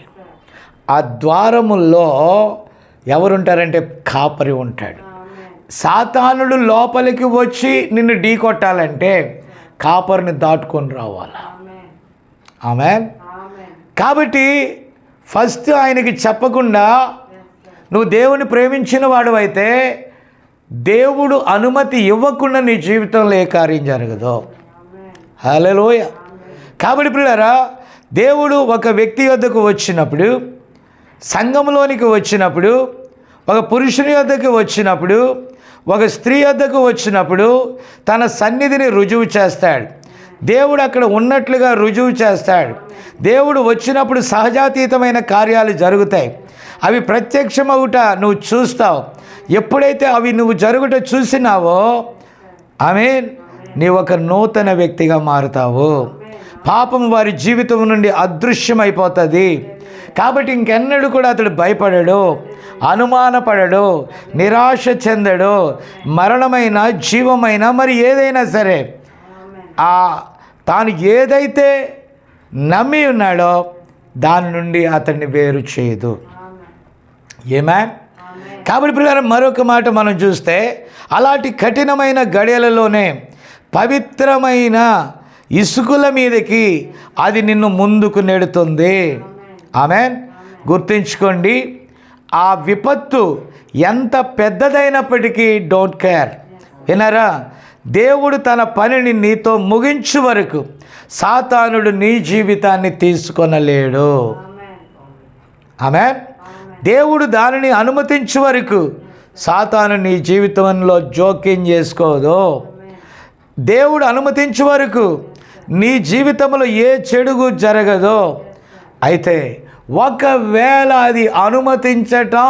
ఆ ద్వారముల్లో ఎవరుంటారంటే కాపరి ఉంటాడు. సాతానుడు లోపలికి వచ్చి నిన్ను ఢీ కొట్టాలంటే కాపరిని దాటుకొని రావాలా. ఆమేన్. కాబట్టి ఫస్ట్ ఆయనకి చెప్పకుండా నువ్వు దేవుని ప్రేమించిన వాడు అయితే దేవుడు అనుమతి ఇవ్వకుండా నీ జీవితంలో ఏ కార్యం జరగదు. హల్లెలూయా. కాబట్టి ప్రియులారా, దేవుడు ఒక వ్యక్తి వద్దకు వచ్చినప్పుడు, సంఘంలోనికి వచ్చినప్పుడు, ఒక పురుషుని వద్దకు వచ్చినప్పుడు, ఒక స్త్రీ వద్దకు వచ్చినప్పుడు తన సన్నిధిని రుజువు చేస్తాడు. దేవుడు అక్కడ ఉన్నట్లుగా రుజువు చేస్తాడు. దేవుడు వచ్చినప్పుడు సహజాతీతమైన కార్యాలు జరుగుతాయి. అవి ప్రత్యక్షమవుట నువ్వు చూస్తావు. ఎప్పుడైతే అవి నువ్వు జరుగుట చూసినావో ఆమేన్, నీవు ఒక నూతన వ్యక్తిగా మారుతావు. పాపం వారి జీవితం నుండి అదృశ్యమైపోతుంది. కాబట్టి ఇంకెన్నడూ కూడా అతడు భయపడడు, అనుమానపడడు, నిరాశ చెందడు. మరణమైన జీవమైన మరి ఏదైనా సరే తాను ఏదైతే నమ్మి ఉన్నాడో దాని నుండి అతన్ని వేరు చేయదు. ఆమేన్. కాబట్టి పిల్లలు మరొక మాట మనం చూస్తే, అలాంటి కఠినమైన గడియలలోనే పవిత్రమైన ఇసుకల మీదకి అది నిన్ను ముందుకు నెడుతుంది. ఆమేన్. గుర్తుంచుకోండి, ఆ విపత్తు ఎంత పెద్దదైనప్పటికీ డోంట్ కేర్. వినరా, దేవుడు తన పనిని నీతో ముగించు వరకు సాతానుడు నీ జీవితాన్ని తీసుకొనలేడు. ఆమేన్. దేవుడు దానిని అనుమతించే వరకు సాతాను నీ జీవితంలో జోక్యం చేసుకోదు. దేవుడు అనుమతించే వరకు నీ జీవితంలో ఏ చెడుగు జరగదో. అయితే ఒకవేళ అది అనుమతించటం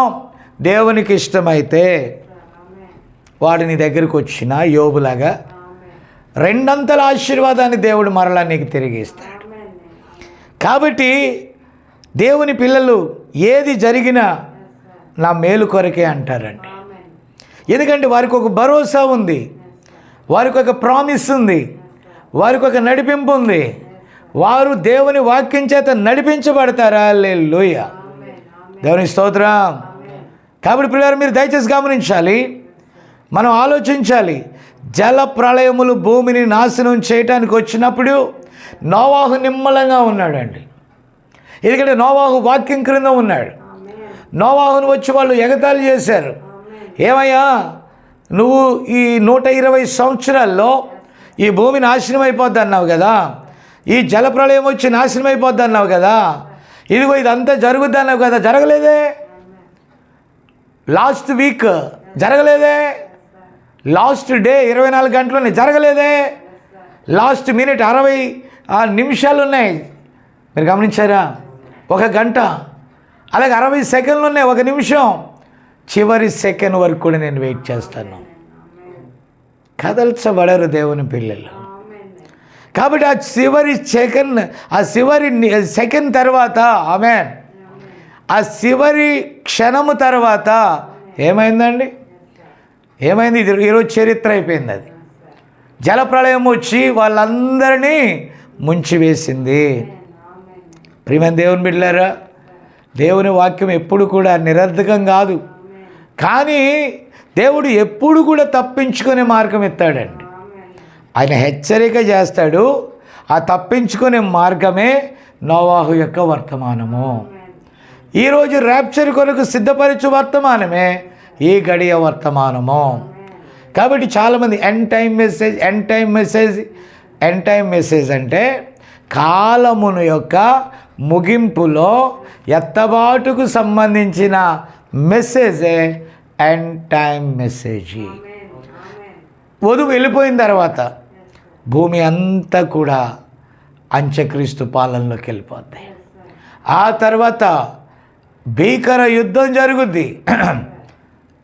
దేవునికి ఇష్టమైతే వాడు నీ దగ్గరికి వచ్చిన యోబులాగా రెండంతల ఆశీర్వాదాన్ని దేవుడు మరలా నీకు తిరిగి ఇస్తాడు. కాబట్టి దేవుని పిల్లలు ఏది జరిగినా నా మేలు కొరకే అంటారండి. ఎందుకంటే వారికి ఒక భరోసా ఉంది, వారికి ఒక ప్రామిస్ ఉంది, వారికి ఒక నడిపింపు ఉంది. వారు దేవుని వాక్యం చేత నడిపించబడతారా. హల్లెలూయా. దేవుని స్తోత్రం. కాబట్టి పిల్లలు మీరు దయచేసి గమనించాలి, మనం ఆలోచించాలి. జల ప్రళయములు భూమిని నాశనం చేయటానికి వచ్చినప్పుడు నోవాహు నిమ్మలంగా ఉన్నాడండి. ఎందుకంటే నోవాహు వాక్యం క్రింద ఉన్నాడు. నోవాహును వచ్చి వాళ్ళు ఎగతాళి చేశారు. ఏమయ్యా, నువ్వు ఈ 120 సంవత్సరాల్లో ఈ భూమి నాశనం అయిపోద్ది అన్నావు కదా, ఈ జలప్రళయం వచ్చి నాశనం అయిపోద్ది అన్నావు కదా, ఇదిగో ఇదంతా జరుగుద్ది అన్నావు కదా, జరగలేదే. లాస్ట్ వీక్ జరగలేదే, లాస్ట్ డే 24 గంటలున్నాయి, జరగలేదే, లాస్ట్ మినిట్ 60 నిమిషాలు ఉన్నాయి. మీరు గమనించారా? 1 గంట, అలాగే 60 సెకండ్లు ఉన్నాయి, 1 నిమిషం. చివరి సెకండ్ వరకు కూడా నేను వెయిట్ చేస్తాను. కదల్చబడరు దేవుని పిల్లలు. కాబట్టి ఆ చివరి సెకండ్ తర్వాత ఆమేన్, ఆ చివరి క్షణము తర్వాత ఏమైందండి? ఏమైంది? ఇది ఈరోజు చరిత్ర అయిపోయింది. అది జలప్రళయం వచ్చి వాళ్ళందరినీ ముంచివేసింది. ప్రియమైన దేవుని బిడ్డలారా, దేవుని వాక్యం ఎప్పుడు కూడా నిరర్ధకం కాదు. కానీ దేవుడు ఎప్పుడు కూడా తప్పించుకునే మార్గం ఎత్తాడండి. ఆయన హెచ్చరిక చేస్తాడు. ఆ తప్పించుకునే మార్గమే నోవాహు యొక్క వర్తమానము. ఈరోజు ర్యాప్చర్ కొరకు సిద్ధపరచు వర్తమానమే ఈ గడియ వర్తమానము. కాబట్టి చాలామంది ఎండ్ టైం మెసేజ్ అంటే కాలమును యొక్క ముగింపులో ఎత్తబాటుకు సంబంధించిన మెసేజే ఎండ్ టైం మెసేజ్. వధువు వెళ్ళిపోయిన తర్వాత భూమి అంతా కూడా అంత్యక్రీస్తు పాలనలోకి వెళ్ళిపోతాయి. ఆ తర్వాత భీకర యుద్ధం జరుగుద్ది.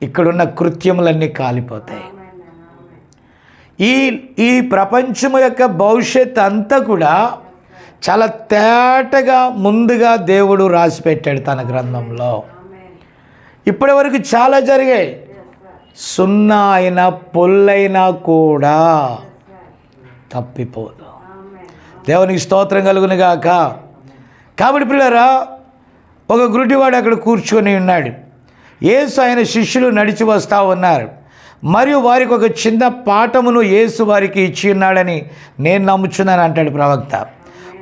ఇక్కడున్న కృత్యములన్నీ కాలిపోతాయి. ఈ ప్రపంచము యొక్క భవిష్యత్ అంతా కూడా చాలా తేటగా ముందుగా దేవుడు రాసిపెట్టాడు తన గ్రంథంలో. ఇప్పటి వరకు చాలా జరిగాయి. సున్నా అయినా పొల్లైనా కూడా తప్పిపోదు. దేవునికి స్తోత్రం కలుగును గాక. కాబట్టి పిల్లరా, ఒక గురుడివాడు అక్కడ కూర్చొని ఉన్నాడు. యేసు ఆయన శిష్యులు నడిచి వస్తూ ఉన్నారు. మరియు వారికి ఒక చిన్న పాఠమును యేసు వారికి ఇచ్చి ఉన్నాడని నేను నమ్ముచున్నాను అంటాడు ప్రవక్త.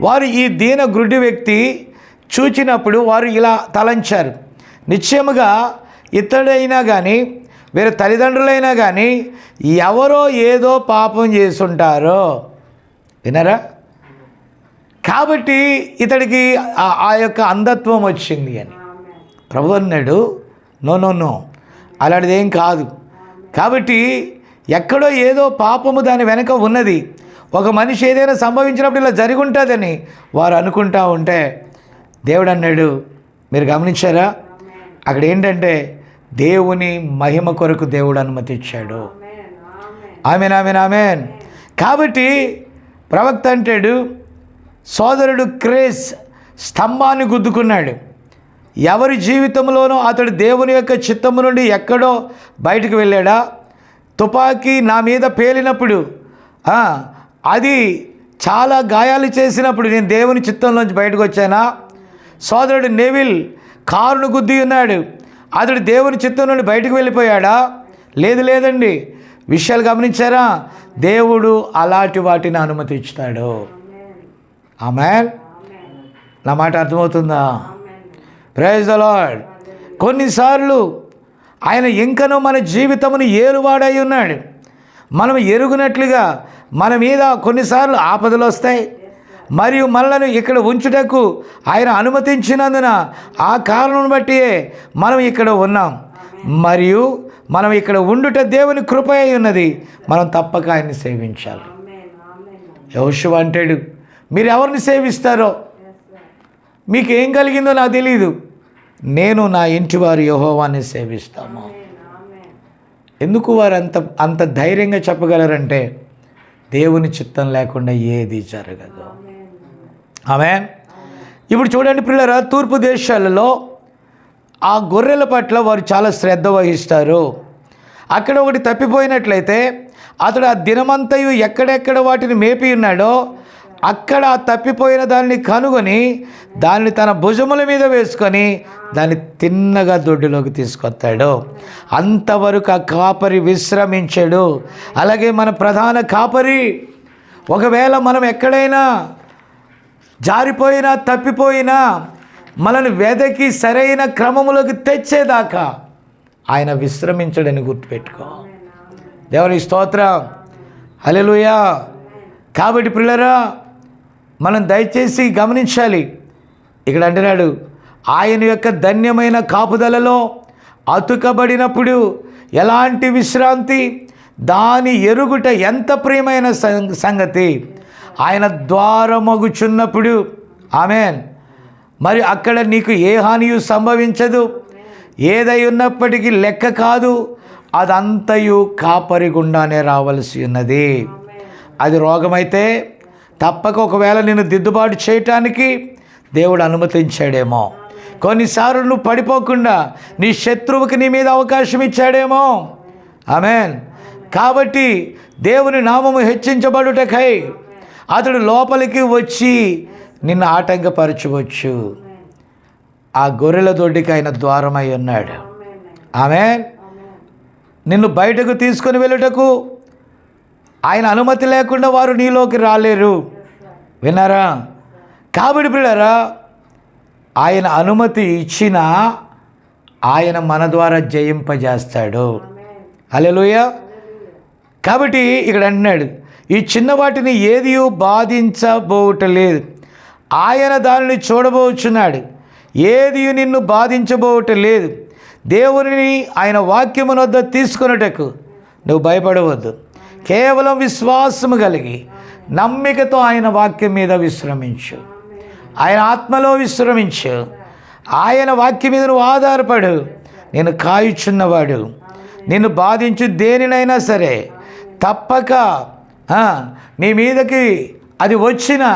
వారు ఈ దీన గురుడి వ్యక్తి చూచినప్పుడు వారు ఇలా తలంచారు, నిశ్చయముగా ఇతడైనా కానీ వేరే తల్లిదండ్రులైనా కానీ ఎవరో ఏదో పాపం చేసుంటారో. వినరా? కాబట్టి ఇతడికి ఆ యొక్క అంధత్వం వచ్చింది అని ప్రభు అన్నాడు. నో, అలాంటిదేం కాదు. కాబట్టి ఎక్కడో ఏదో పాపము దాని వెనక ఉన్నది. ఒక మనిషి ఏదైనా సంభవించినప్పుడు ఇలా జరిగి ఉంటుందని వారు అనుకుంటా ఉంటే దేవుడు అన్నాడు, మీరు గమనించారా? అక్కడ ఏంటంటే దేవుని మహిమ కొరకు దేవుడు అనుమతి ఇచ్చాడు. ఆమెన్. కాబట్టి ప్రవక్త అంటాడు, సోదరుడు క్రేస్ స్తంభాన్ని గుద్దుకున్నాడు. ఎవరి జీవితంలోనూ అతడు దేవుని యొక్క చిత్తము నుండి ఎక్కడో బయటకు వెళ్ళాడా? తుపాకీ నా మీద పేలినప్పుడు అది చాలా గాయాలు చేసినప్పుడు నేను దేవుని చిత్తంలోంచి బయటకు వచ్చానా? సోదరుడు నెవిల్ కారును గుద్ది ఉన్నాడు. అతడు దేవుని చిత్తం నుండి బయటకు వెళ్ళిపోయాడా? లేదండి. విషయాలు గమనించారా? దేవుడు అలాంటి వాటిని అనుమతి ఇస్తాడు. ఆమేన్. నా మాట అర్థమవుతుందా? Praise the Lord. కొన్నిసార్లు ఆయన ఇంకనూ మన జీవితమును ఏలువాడై ఉన్నాడు. మనం ఎరుగునట్లుగా మన మీద కొన్నిసార్లు ఆపదలు వస్తాయి. మరియు మనలను ఇక్కడ ఉంచుటకు ఆయన అనుమతించినందున ఆ కారణం బట్టి మనం ఇక్కడ ఉన్నాం. మరియు మనం ఇక్కడ ఉండుట దేవుని కృప అయి ఉన్నది. మనం తప్పక ఆయన్ని సేవించాలి. యెహోషువ అంటాడు, మీరు ఎవరిని సేవిస్తారో మీకేం కలిగిందో నాకు తెలియదు, నేను నా ఇంటి వారు యెహోవాని సేవిస్తాము. ఎందుకు వారు అంత ధైర్యంగా చెప్పగలరంటే దేవుని చిత్తం లేకుండా ఏది జరగదు. ఆమేన్. ఇప్పుడు చూడండి పిల్లరా, తూర్పు దేశాలలో ఆ గొర్రెల పట్ల వారు చాలా శ్రద్ధ వహిస్తారు. అక్కడ ఒకటి తప్పిపోయినట్లయితే అతడు ఆ దినమంతయు ఎక్కడెక్కడ వాటిని మేపి ఉన్నాడో అక్కడ తప్పిపోయిన దాన్ని కనుగొని దాన్ని తన భుజముల మీద వేసుకొని దాన్ని తిన్నగా దొడ్డిలోకి తీసుకొస్తాడు. అంతవరకు ఆ కాపరి విశ్రమించాడు. అలాగే మన ప్రధాన కాపరి ఒకవేళ మనం ఎక్కడైనా జారిపోయినా తప్పిపోయినా మనల్ని వెదకి సరైన క్రమములోకి తెచ్చేదాకా ఆయన విశ్రమించడని గుర్తుపెట్టుకో. దేవుని స్తోత్రం, హల్లెలూయా. కాబట్టి పిల్లరా, మనం దయచేసి గమనించాలి. ఇక్కడ అంటున్నాడు, ఆయన యొక్క ధన్యమైన కాపుదలలో అతుకబడినప్పుడు ఎలాంటి విశ్రాంతి, దాని ఎరుగుట ఎంత ప్రియమైన సంగతి. ఆయన ద్వారమగుచున్నప్పుడు ఆమేన్, మరి అక్కడ నీకు ఏ హానియు సంభవించదు. ఏదై ఉన్నప్పటికీ లెక్క కాదు, అదంతయు కాపరి గుండానే రావలసి ఉన్నది. అది రోగమైతే తప్పక ఒకవేళ నేను దిద్దుబాటు చేయటానికి దేవుడు అనుమతించాడేమో. కొన్నిసార్లు నువ్వు పడిపోకుండా నీ శత్రువుకి నీ మీద అవకాశం ఇచ్చాడేమో. ఆమేన్. కాబట్టి దేవుని నామము హెచ్చించబడుటకై అతడు లోపలికి వచ్చి నిన్ను ఆటంకపరచవచ్చు. ఆ గొర్రెల దొడ్డికి ఆయన ద్వారమై ఉన్నాడు. ఆమేన్. నిన్ను బయటకు తీసుకొని వెళ్ళుటకు ఆయన అనుమతి లేకుండా వారు నీలోకి రాలేరు. విన్నారా? కాబట్టి పిల్లరా, ఆయన అనుమతి ఇచ్చినా ఆయన మన ద్వారా జయింపజేస్తాడు. హల్లెలూయా. కాబట్టి ఇక్కడ అంటున్నాడు, ఈ చిన్న వాటిని ఏది బాధించబోవటలేదు, ఆయన దానిని చూడబోచున్నాడు, ఏది నిన్ను బాధించబోవటలేదు. దేవుని ఆయన వాక్యమున వద్ద తీసుకొనుటకు నువ్వు భయపడవద్దు. కేవలం విశ్వాసము కలిగి నమ్మికతో ఆయన వాక్యం మీద విశ్రమించు, ఆయన ఆత్మలో విశ్రమించు, ఆయన వాక్యం మీద నువ్వు ఆధారపడు. నేను కాయుచున్నవాడు, నిన్ను బాధించు దేనినైనా సరే తప్పక నీ మీదకి అది వచ్చినా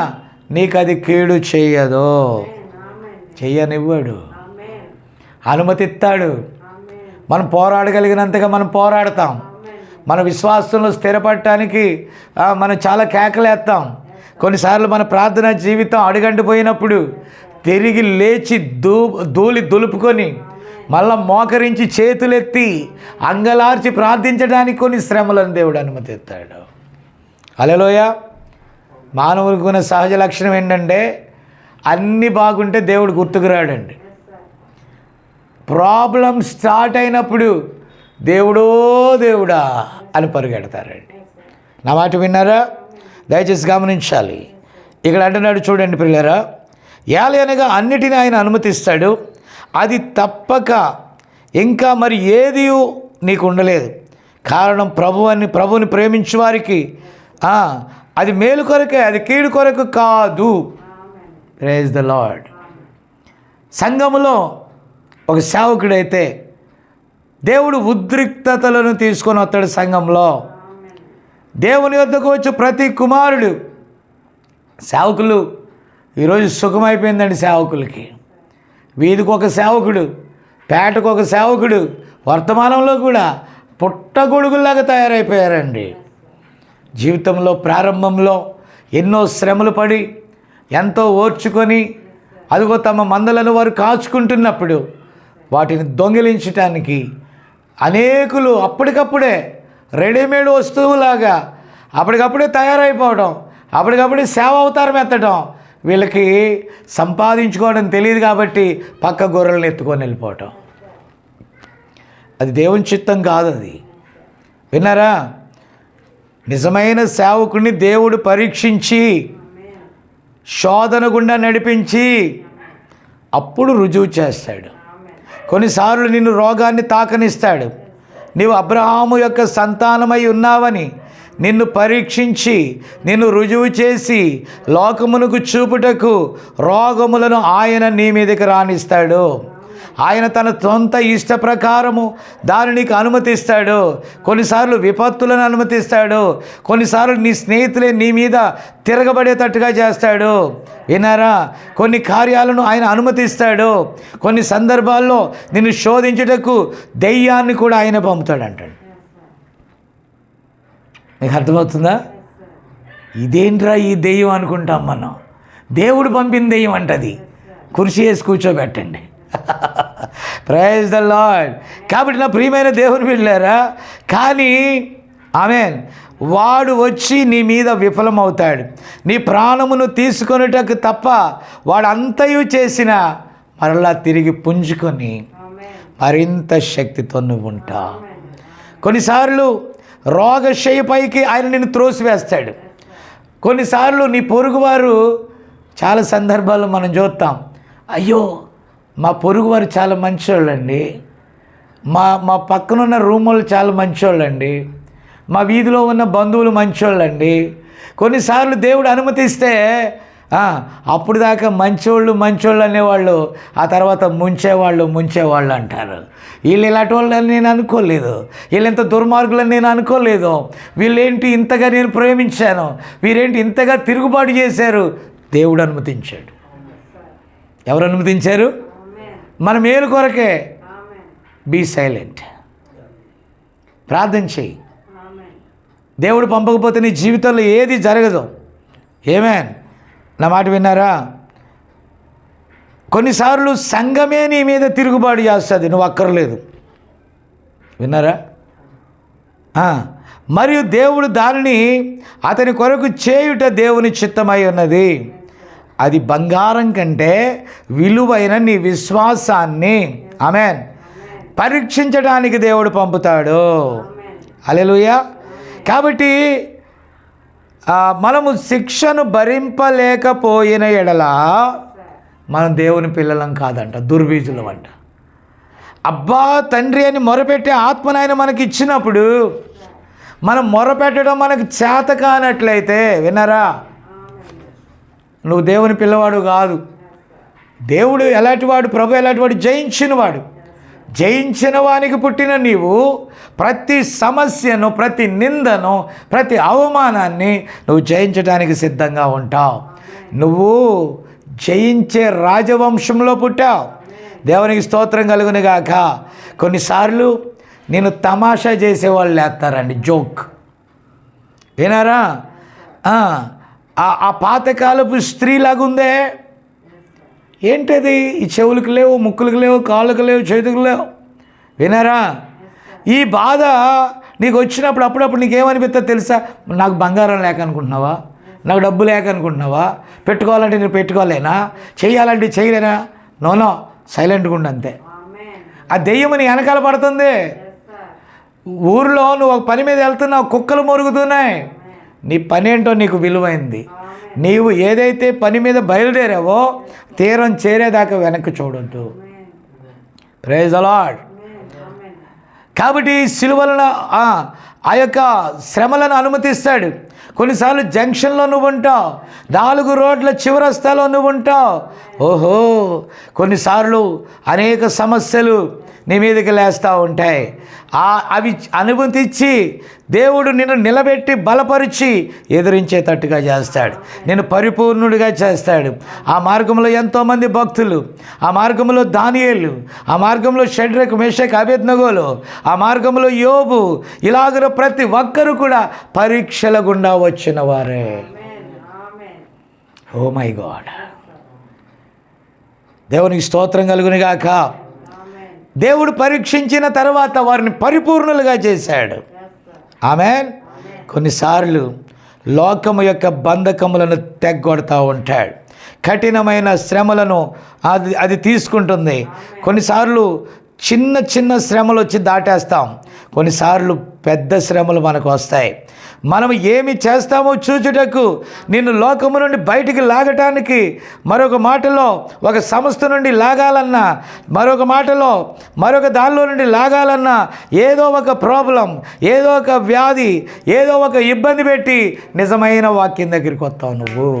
నీకు అది కీడు చేయదు, చెయ్యనివ్వడు, అనుమతిస్తాడు. మనం పోరాడగలిగినంతగా మనం పోరాడతాం. మన విశ్వాసంలో స్థిరపడటానికి మనం చాలా కేకలేస్తాం. కొన్నిసార్లు మన ప్రార్థనా జీవితం అడుగంటిపోయినప్పుడు తిరిగి లేచి ధూళి దులుపుకొని మళ్ళా మోకరించి చేతులెత్తి అంగలార్చి ప్రార్థించడానికి కొన్ని శ్రమలను దేవుడు అనుమతిస్తాడు. హల్లెలూయా. మానవునికి ఉన్న సహజ లక్షణం ఏంటంటే అన్నీ బాగుంటే దేవుడు గుర్తుకు రాడండి. ప్రాబ్లం స్టార్ట్ అయినప్పుడు దేవుడా అని పరిగెడతారండి. నా మాట విన్నారా? దయచేసి గమనించాలి. ఇక్కడ అంటున్నాడు చూడండి పిల్లరా, ఏలయనగా అన్నిటినీ ఆయన అనుమతిస్తాడు, అది తప్పక ఇంకా మరి ఏది నీకు ఉండలేదు. కారణం ప్రభువుని ప్రేమించు వారికి అది మేలు కొరకే, అది కీడు కొరకు కాదు. Praise the Lord. సంఘములో ఒక సేవకుడైతే దేవుడు ఉద్రిక్తతలను తీసుకొని వస్తాడు. సంఘంలో దేవుని వద్దకు వచ్చి ప్రతి కుమారుడు, సేవకులు ఈరోజు సుఖమైపోయిందండి. సేవకులకి వీధికి ఒక సేవకుడు, పేటకు ఒక సేవకుడు, వర్తమానంలో కూడా పుట్టగొడుగుల్లాగా తయారైపోయారండి. జీవితంలో ప్రారంభంలో ఎన్నో శ్రమలు పడి ఎంతో ఓర్చుకొని అదిగో తమ మందలను వారు కాచుకుంటున్నప్పుడు వాటిని దొంగిలించటానికి అనేకులు అప్పటికప్పుడే రెడీమేడ్ వస్తువులాగా అప్పటికప్పుడే తయారైపోవడం, అప్పటికప్పుడే సేవ అవతారం ఎత్తడం, వీళ్ళకి సంపాదించుకోవడం తెలియదు కాబట్టి పక్క గొర్రెలను ఎత్తుకొని వెళ్ళిపోవటం. అది దేవుని చిత్తం కాదు. అది విన్నారా? నిజమైన సేవకుడిని దేవుడు పరీక్షించి శోధన గుండా నడిపించి అప్పుడు రుజువు చేస్తాడు. కొన్నిసార్లు నిన్ను రోగాన్ని తాకనిస్తాడు. నీవు అబ్రహాము యొక్క సంతానమై ఉన్నావని నిన్ను పరీక్షించి నిన్ను రుజువు చేసి లోకమునకు చూపుటకు రోగములను ఆయన నీ మీదకి రానిస్తాడు. ఆయన తన సొంత ఇష్ట ప్రకారము దాన్ని నీకు అనుమతిస్తాడు. కొన్నిసార్లు విపత్తులను అనుమతిస్తాడు, కొన్నిసార్లు నీ స్నేహితులే నీ మీద తిరగబడేటట్టుగా చేస్తాడు. విన్నారా? కొన్ని కార్యాలను ఆయన అనుమతిస్తాడు. కొన్ని సందర్భాల్లో నిన్ను శోధించుటకు దెయ్యాన్ని కూడా ఆయన పంపుతాడు అంటాడు. నీకు అర్థమవుతుందా? ఇదేంట్రా ఈ దెయ్యం అనుకుంటాం మనం. దేవుడు పంపిన దెయ్యం అంటది. కుర్చీ వేసి కూర్చోబెట్టండి. Praise the Lord. కాబట్టి నా ప్రియమైన దేవుని బిడ్డలారా, కానీ ఆమేన్, వాడు వచ్చి నీ మీద విఫలమవుతాడు. నీ ప్రాణమును తీసుకొనుటకు తప్ప వాడు అంతయు చేసిన మరలా తిరిగి పుంజుకొని మరింత శక్తితో నువ్వు ఉంటా. కొన్నిసార్లు రోగశయ్యపైకి ఆయన నిన్ను త్రోసివేస్తాడు. కొన్నిసార్లు నీ పొరుగువారు, చాలా సందర్భాల్లో మనం చూస్తాం, అయ్యో మా పొరుగువారు చాలా మంచోళ్ళండి, మా పక్కనున్న రూములు చాలా మంచోళ్ళండి, మా వీధిలో ఉన్న బంధువులు మంచోళ్ళండి. కొన్నిసార్లు దేవుడు అనుమతిస్తే అప్పుడు దాకా మంచోళ్ళు అనేవాళ్ళు ఆ తర్వాత ముంచేవాళ్ళు అంటారు. వీళ్ళు ఇలాంటి వాళ్ళని నేను అనుకోలేదు, వీళ్ళు ఇంత దుర్మార్గులని నేను అనుకోలేదు, వీళ్ళేంటి ఇంతగా నేను ప్రేమించాను, వీరేంటి ఇంతగా తిరుగుబాటు చేశారు. దేవుడు అనుమతించాడు. ఎవరు అనుమతించారు? మన మేలు కొరకే. బీ సైలెంట్, ప్రార్థన చెయ్యి. దేవుడు పంపకపోతే నీ జీవితంలో ఏది జరగదు. ఏమేన్, నా మాట విన్నారా? కొన్నిసార్లు సంఘమే నీ మీద తిరుగుబాటు చేస్తుంది, నువ్వు అక్కర్లేదు. విన్నారా? మరియు దేవుడు దానిని అతని కొరకు చేయుట దేవుని చిత్తమై ఉన్నది. అది బంగారం కంటే విలువైన నీ విశ్వాసాన్ని ఆమేన్ పరీక్షించడానికి దేవుడు పంపుతాడు. హల్లెలూయా. కాబట్టి మనము శిక్షను భరింపలేకపోయిన ఎడల మనం దేవుని పిల్లలం కాదంట, దుర్బీజులం అంట. అబ్బా తండ్రి అని మొరపెట్టే ఆత్మనాయన మనకి ఇచ్చినప్పుడు మనం మొరపెట్టడం మనకు చేత కానట్లయితే, విన్నారా, నువ్వు దేవుని పిల్లవాడు కాదు. దేవుడు ఎలాంటివాడు? ప్రభు ఎలాంటివాడు? జయించినవాడు. జయించిన వానికి పుట్టిన నీవు ప్రతి సమస్యను, ప్రతి నిందను, ప్రతి అవమానాన్ని నువ్వు జయించడానికి సిద్ధంగా ఉంటావు. నువ్వు జయించే రాజవంశంలో పుట్టావు. దేవునికి స్తోత్రం కలుగును గాక. కొన్నిసార్లు నేను తమాషా చేసేవాళ్ళు లేస్తారండి, జోక్. వినారా? ఆ పాతకాలపు స్త్రీలాగుందే. ఏంటది? ఈ చెవులకు లేవు, ముక్కులకు లేవు, కాళ్ళకు లేవు, చేతులకు లేవు. వినారా? ఈ బాధ నీకు వచ్చినప్పుడు అప్పుడప్పుడు నీకేమనిపిస్తుంది తెలుసా? నాకు బంగారం లేక అనుకుంటున్నావా? నాకు డబ్బు లేక అనుకుంటున్నావా? పెట్టుకోవాలంటే నేను పెట్టుకోలేనా? చేయాలంటే చేయలేనా? నోనో, సైలెంట్గా ఉండు అంతే. ఆ దెయ్యం నీ వెనకాల పడుతుంది. ఊరిలో నువ్వు ఒక పని మీద వెళ్తున్నావు, కుక్కలు మొరుగుతున్నాయి. నీ పని ఏంటో నీకు విలువైంది. నీవు ఏదైతే పని మీద బయలుదేరావో తీరం చేరేదాకా వెనక్కి చూడొద్దు. Praise the Lord. కాబట్టి సిలువలను ఆ యొక్క శ్రమలను అనుమతిస్తాడు. కొన్నిసార్లు జంక్షన్లో నువ్వు ఉంటావు, 4 రోడ్ల చివరస్తాలో నువ్వు ఉంటావు. ఓహో, కొన్నిసార్లు అనేక సమస్యలు నీ మీదకి లేస్తూ ఉంటాయి. అవి అనుమతించి దేవుడు నిన్ను నిలబెట్టి బలపరిచి ఎదిరించేటట్టుగా చేస్తాడు, నిన్ను పరిపూర్ణుడిగా చేస్తాడు. ఆ మార్గంలో ఎంతోమంది భక్తులు, ఆ మార్గంలో దానియేలు, ఆ మార్గంలో షడ్రక్ మేషక్ అబేద్నెగోలు, ఆ మార్గంలో యోబు, ఇలాగ ప్రతి ఒక్కరు కూడా పరీక్షల గుండా వచ్చిన వారే. ఓ మై గాడ్, దేవునికి స్తోత్రం కలుగును గాక. దేవుడు పరీక్షించిన తర్వాత వారిని పరిపూర్ణులుగా చేశాడు. ఆమేన్. కొన్నిసార్లు లోకము యొక్క బంధకములను తెగ్గొడతా ఉంటాడు. కఠినమైన శ్రమలను అది తీసుకుంటుంది. కొన్నిసార్లు చిన్న చిన్న శ్రమలు వచ్చి దాటేస్తాం, కొన్నిసార్లు పెద్ద శ్రమలు మనకు వస్తాయి. మనం ఏమి చేస్తామో చూచుటకు నిన్ను లోకము నుండి బయటికి లాగటానికి, మరొక మాటలో ఒక సంస్థ నుండి లాగాలన్నా, మరొక మాటలో మరొక దానిలో నుండి లాగాలన్నా ఏదో ఒక ప్రాబ్లం, ఏదో ఒక వ్యాధి, ఏదో ఒక ఇబ్బంది పెట్టి నిజమైన వాక్యం దగ్గరికి వస్తావు నువ్వు.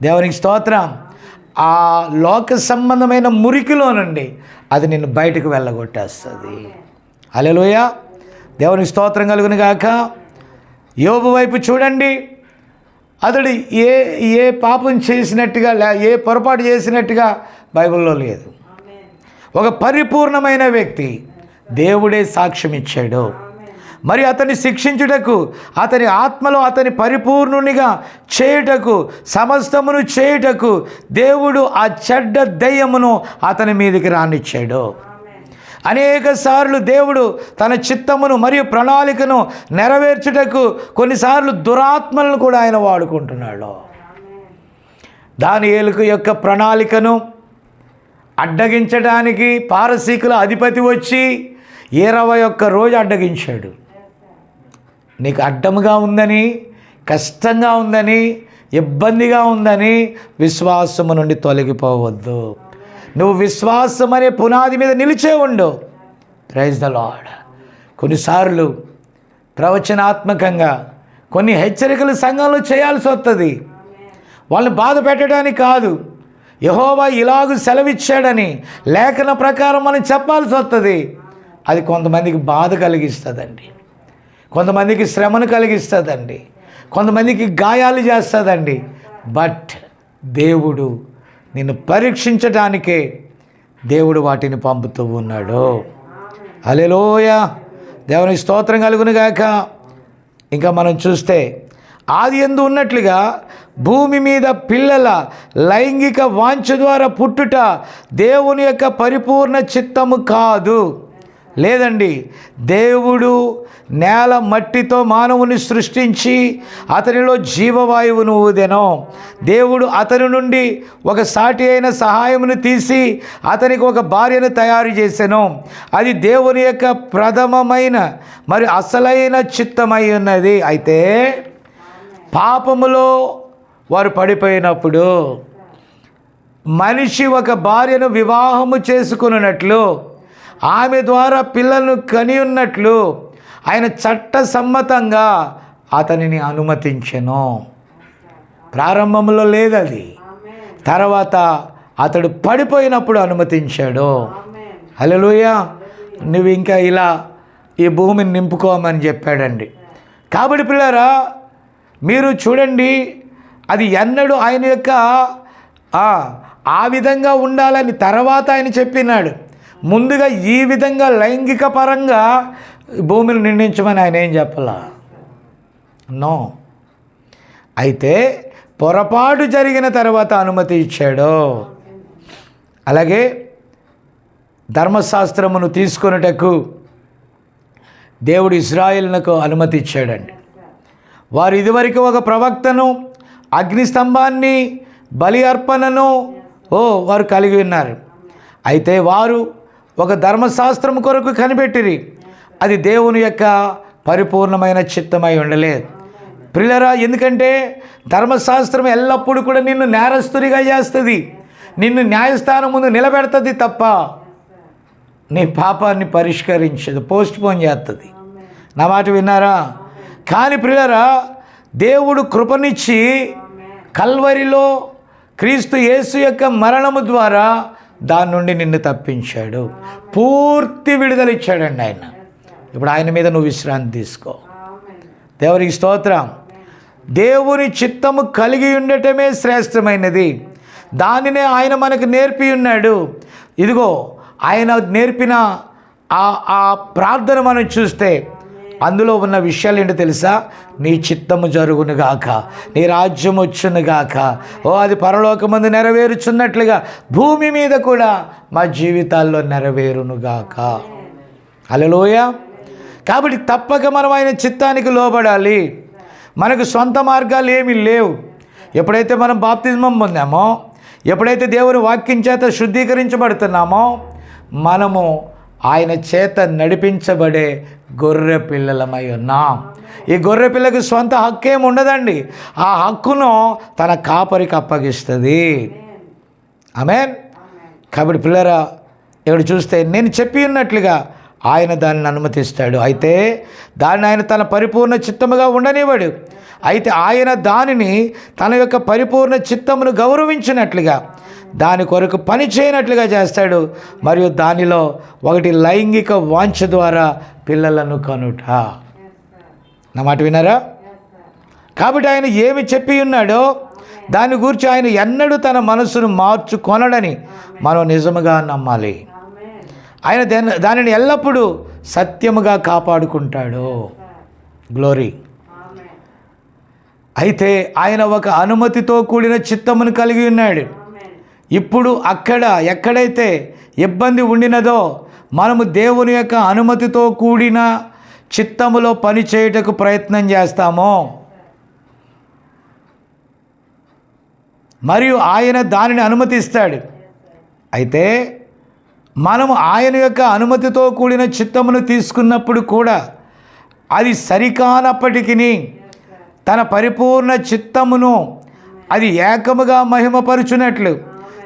దేవునికి స్తోత్రం. ఆ లోక సంబంధమైన మురికిలో నుండి అది నిన్ను బయటకు వెళ్ళగొట్టేస్తుంది. హల్లెలూయా. దేవునికి స్తోత్రం కలుగును గాక. యోబు వైపు చూడండి, అతడు ఏ పాపం చేసినట్టుగా, ఏ పొరపాటు చేసినట్టుగా బైబిల్లో లేదు. ఒక పరిపూర్ణమైన వ్యక్తి, దేవుడే సాక్ష్యం ఇచ్చాడు. మరి అతన్ని శిక్షించుటకు, అతని ఆత్మలో అతని పరిపూర్ణునిగా చేయుటకు, సమస్తమును చేయుటకు దేవుడు ఆ చెడ్డ దయ్యమును అతని మీదకి రానిచ్చాడు. అనేక సార్లు దేవుడు తన చిత్తమును మరియు ప్రణాళికను నెరవేర్చుటకు కొన్నిసార్లు దురాత్మలను కూడా ఆయన వాడుకుంటున్నాడు. దానియేలు యొక్క ప్రణాళికను అడ్డగించడానికి పారసీకుల అధిపతి వచ్చి 21 రోజు అడ్డగించాడు. నీకు అడ్డముగా ఉందని, కష్టంగా ఉందని, ఇబ్బందిగా ఉందని విశ్వాసము నుండి తొలగిపోవద్దు. నువ్వు విశ్వాసం అనే పునాది మీద నిలిచే ఉండు. Praise the Lord. కొన్నిసార్లు ప్రవచనాత్మకంగా కొన్ని హెచ్చరికలు సంఘంలో చేయాల్సి వస్తుంది. వాళ్ళని బాధ పెట్టడానికి కాదు, యెహోవా ఇలాగూ సెలవిచ్చాడని లేఖన ప్రకారం మనం చెప్పాల్సి వస్తుంది. అది కొంతమందికి బాధ కలిగిస్తుందండి, కొంతమందికి శ్రమను కలిగిస్తుందండి, కొంతమందికి గాయాలు చేస్తుందండి. బట్ దేవుడు నిన్ను పరీక్షించడానికే దేవుడు వాటిని పంపుతూ ఉన్నాడు. హల్లెలూయా, దేవునికి స్తోత్రం కలుగును గాక. ఇంకా మనం చూస్తే ఆది యందు ఉన్నట్లుగా భూమి మీద పిల్లల లైంగిక వాంఛ ద్వారా పుట్టుట దేవుని యొక్క పరిపూర్ణ చిత్తము కాదు. లేదండి, దేవుడు నేల మట్టితో మానవుని సృష్టించి అతనిలో జీవవాయువును ఊదెను. దేవుడు అతని నుండి ఒక సాటి అయిన సహాయమును తీసి అతనికి ఒక భార్యను తయారు చేసెను. అది దేవుని యొక్క ప్రథమమైన మరి అసలైన చిత్తమై ఉన్నది. అయితే పాపములో వారు పడిపోయినప్పుడు మనిషి ఒక భార్యను వివాహము చేసుకున్నట్లు, ఆమె ద్వారా పిల్లలను కని ఉన్నట్లు ఆయన చట్ట సమ్మతంగా అతనిని అనుమతించెను. ప్రారంభంలో లేదది, తర్వాత అతడు పడిపోయినప్పుడు అనుమతించాడు. హల్లెలూయా, నువ్వు ఇంకా ఇలా ఈ భూమిని నింపుకోమని చెప్పాడండి. కాబట్టి పిల్లరా, మీరు చూడండి, అది ఎన్నడూ ఆయన యొక్క ఆ విధంగా ఉండాలని తర్వాత ఆయన చెప్పినాడు. ముందుగా ఈ విధంగా లైంగిక పరంగా భూమిని నిండించమని ఆయన ఏం చెప్పలా, నో. అయితే పొరపాటు జరిగిన తర్వాత అనుమతి ఇచ్చాడు. అలాగే ధర్మశాస్త్రమును తీసుకొనుటకు దేవుడు ఇశ్రాయేలునకు అనుమతి ఇచ్చాడండి. వారు ఇదివరకు ఒక ప్రవక్తను, అగ్నిస్తంభాన్ని, బలి అర్పణను వారు కలిగి ఉన్నారు. అయితే వారు ఒక ధర్మశాస్త్రం కొరకు కనిపెట్టిరి. అది దేవుని యొక్క పరిపూర్ణమైన చిత్తమై ఉండలేదు. ప్రియులారా, ఎందుకంటే ధర్మశాస్త్రం ఎల్లప్పుడూ కూడా నిన్ను నేరస్తునిగా చేస్తుంది, నిన్ను న్యాయస్థానం ముందు నిలబెడుతుంది తప్ప నీ పాపాన్ని పరిష్కరించదు, పోస్ట్పోన్ చేస్తుంది. నా మాట విన్నారా? కానీ ప్రియులారా, దేవుడు కృపనిచ్చి కల్వరిలో క్రీస్తు యేసు యొక్క మరణము ద్వారా దాని నుండి నిన్ను తప్పించాడు, పూర్తి విడుదల ఇచ్చాడండి ఆయన. ఇప్పుడు ఆయన మీద నువ్వు విశ్రాంతి తీసుకో. దేవునికి స్తోత్రం. దేవుని చిత్తము కలిగి ఉండటమే శ్రేష్టమైనది. దానినే ఆయన మనకు నేర్పి ఉన్నాడు. ఇదిగో ఆయన నేర్పిన ఆ ప్రార్థన మనం చూస్తే అందులో ఉన్న విషయాలు ఏంటో తెలుసా? నీ చిత్తము జరుగునుగాక, నీ రాజ్యం వచ్చునుగాక, అది పరలోకమందు నెరవేరుచున్నట్లుగా భూమి మీద కూడా మా జీవితాల్లో నెరవేరునుగాక. హల్లెలూయా. కాబట్టి తప్పక మనం ఆయన చిత్తానికి లోబడాలి. మనకు సొంత మార్గాలు ఏమీ లేవు. ఎప్పుడైతే మనం బాప్తిజమం పొందామో, ఎప్పుడైతే దేవుని వాక్యం చేత శుద్ధీకరించబడుతున్నామో, మనము ఆయన చేత నడిపించబడే గొర్రె పిల్లలమై ఉన్నాం. ఈ గొర్రె పిల్లకి సొంత హక్కేం ఉండదండి. ఆ హక్కును తన కాపరికి అప్పగిస్తుంది. ఆమేన్. కాబట్టి పిల్లరా, ఇక్కడ చూస్తే నేను చెప్పి ఉన్నట్లుగా ఆయన దానిని అనుమతిస్తాడు. అయితే దాన్ని ఆయన తన పరిపూర్ణ చిత్తముగా ఉండనివ్వడు. అయితే ఆయన దానిని తన యొక్క పరిపూర్ణ చిత్తమును గౌరవించినట్లుగా, దాని కొరకు పని చేయనట్లుగా చేస్తాడు. మరియు దానిలో ఒకటి లైంగిక వాంఛ ద్వారా పిల్లలను కనుట. నా మాట విన్నారా? కాబట్టి ఆయన ఏమి చెప్పి ఉన్నాడో దాని గురించి ఆయన ఎన్నడూ తన మనసును మార్చుకొనడని మనం నిజముగా నమ్మాలి. ఆయన దానిని ఎల్లప్పుడూ సత్యముగా కాపాడుకుంటాడు. గ్లోరీ. అయితే ఆయన ఒక అనుమతితో కూడిన చిత్తమును కలిగి ఉన్నాడు. ఇప్పుడు ఎక్కడైతే ఇబ్బంది ఉండినదో మనము దేవుని యొక్క అనుమతితో కూడిన చిత్తములో పని చేయుటకు ప్రయత్నం చేస్తామో, మరియు ఆయన దానిని అనుమతిస్తాడు. అయితే మనము ఆయన యొక్క అనుమతితో కూడిన చిత్తమును తీసుకున్నప్పుడు కూడా అది సరికానప్పటికీ తన పరిపూర్ణ చిత్తమును అది ఏకముగా మహిమపరుచునట్లు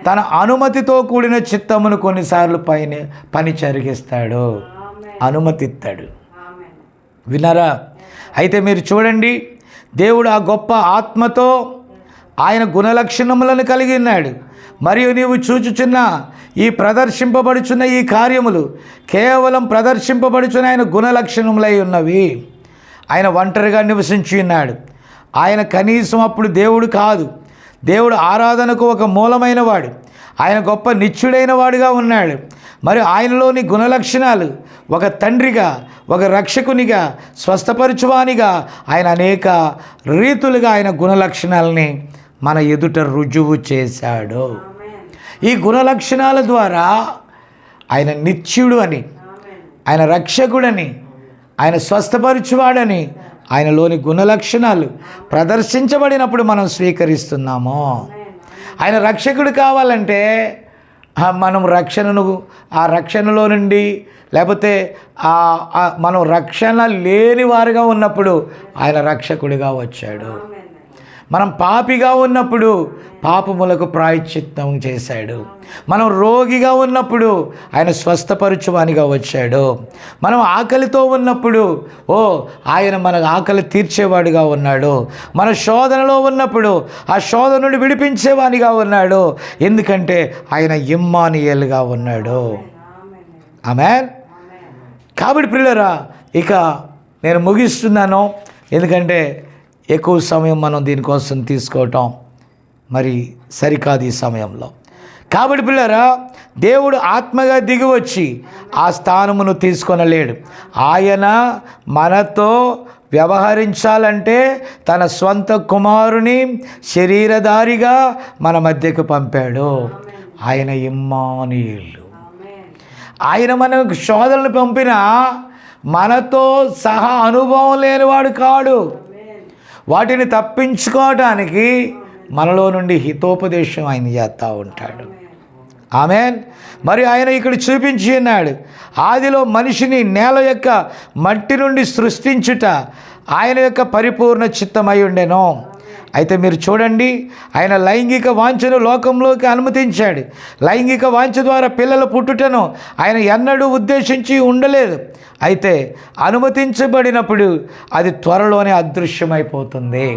తన అనుమతితో కూడిన చిత్తమును కొన్నిసార్లు పని జరిగిస్తాడు, అనుమతిస్తాడు. విన్నారా? అయితే మీరు చూడండి, దేవుడు ఆ గొప్ప ఆత్మతో ఆయన గుణలక్షణములను కలిగి ఉన్నాడు. మరియు నీవు చూచుచున్న ఈ ప్రదర్శింపబడుచున్న ఈ కార్యములు కేవలం ప్రదర్శింపబడుచున్న ఆయన గుణలక్షణములై ఉన్నవి. ఆయన ఒంటరిగా నివసించి ఉన్నాడు. ఆయన కనీసం అప్పుడు దేవుడు కాదు, దేవుడు ఆరాధనకు ఒక మూలమైన వాడు. ఆయన గొప్ప నిత్యుడైన వాడుగా ఉన్నాడు. మరి ఆయనలోని గుణలక్షణాలు ఒక తండ్రిగా, ఒక రక్షకునిగా, స్వస్థపరచువానిగా ఆయన అనేక రీతులుగా ఆయన గుణలక్షణాలని మన ఎదుట రుజువు చేశాడు. ఈ గుణలక్షణాల ద్వారా ఆయన నిత్యుడు అని, ఆయన రక్షకుడని, ఆయన స్వస్థపరచువాడని ఆయనలోని గుణలక్షణాలు ప్రదర్శించబడినప్పుడు మనం స్వీకరిస్తున్నాము. ఆయన రక్షకుడు కావాలంటే మనం ఆ రక్షణలో నుండి, లేకపోతే మనం రక్షణ లేని వారుగా ఉన్నప్పుడు ఆయన రక్షకుడిగా వచ్చాడు. మనం పాపిగా ఉన్నప్పుడు పాపములకు ప్రాయశ్చిత్తం చేశాడు. మనం రోగిగా ఉన్నప్పుడు ఆయన స్వస్థపరచువానిగా వచ్చాడు. మనం ఆకలితో ఉన్నప్పుడు ఆయన మన ఆకలి తీర్చేవాడిగా ఉన్నాడు. మన శోధనలో ఉన్నప్పుడు ఆ శోధన నుండి విడిపించేవానిగా ఉన్నాడు. ఎందుకంటే ఆయన ఇమ్మానుయేలుగా ఉన్నాడు. ఆమేన్. కాబట్టి ప్రియులారా, ఇక నేను ముగిస్తున్నాను. ఎందుకంటే ఎక్కువ సమయం మనం దీనికోసం తీసుకోవటం మరి సరికాదు ఈ సమయంలో. కాబట్టి పిల్లరా, దేవుడు ఆత్మగా దిగివచ్చి ఆ స్థానమును తీసుకొనలేడు. ఆయన మనతో వ్యవహరించాలంటే తన స్వంత కుమారుని శరీరధారిగా మన మధ్యకు పంపాడు. ఆయన ఇమ్మానుయేలు. ఆయన మనకు శోధనలు పంపినా మనతో సహా అనుభవం లేనివాడు కాడు. వాటిని తప్పించుకోవటానికి మనలో నుండి హితోపదేశం ఆయన చేస్తూ ఉంటాడు. ఆమేన్. మరి ఆయన ఇక్కడ చూపించి ఉన్నాడు, ఆదిలో మనిషిని నేల యొక్క మట్టి నుండి సృష్టించుట ఆయన యొక్క పరిపూర్ణ చిత్తమై ఉండెను. అయితే మీరు చూడండి, ఆయన లైంగిక వాంఛను లోకంలోకి అనుమతించాడు. లైంగిక వాంఛ ద్వారా పిల్లలు పుట్టుటను ఆయన ఎన్నడూ ఉద్దేశించి ఉండలేదు. అయితే అనుమతించబడినప్పుడు అది త్వరలోనే అదృశ్యమైపోతుంది.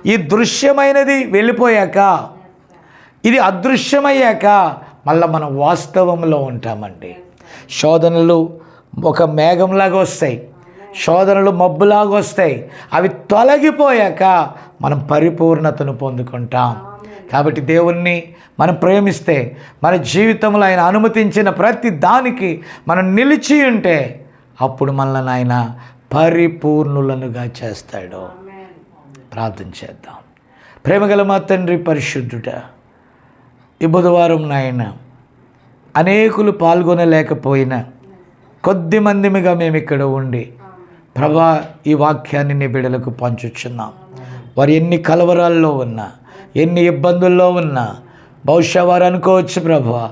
ఈ దృశ్యమైనది వెళ్ళిపోయాక, ఇది అదృశ్యమయ్యాక మళ్ళీ మనం వాస్తవంలో ఉంటామండి. శోధనలు ఒక మేఘంలాగా వస్తాయి, శోధనలు మబ్బులాగా వస్తాయి. అవి తొలగిపోయాక మనం పరిపూర్ణతను పొందుకుంటాం. కాబట్టి దేవుణ్ణి మనం ప్రేమిస్తే, మన జీవితంలో ఆయన అనుమతించిన ప్రతి దానికి మనం నిలిచి ఉంటే అప్పుడు మనల్ని ఆయన పరిపూర్ణులనుగా చేస్తాడు. ప్రార్థన చేద్దాం. ప్రేమగల మా తండ్రి పరిశుద్ధుడా, ఈ బుధవారం నాయన అనేకులు పాల్గొనలేకపోయినా కొద్ది మందిమిగా మేము ఇక్కడ ఉండి ప్రభా ఈ వాక్యాన్ని నీ బిడ్డలకు పంచుచున్నాం. వారు ఎన్ని కలవరాల్లో ఉన్నా, ఎన్ని ఇబ్బందుల్లో ఉన్నా, బహుశా వారు అనుకోవచ్చు, ప్రభువా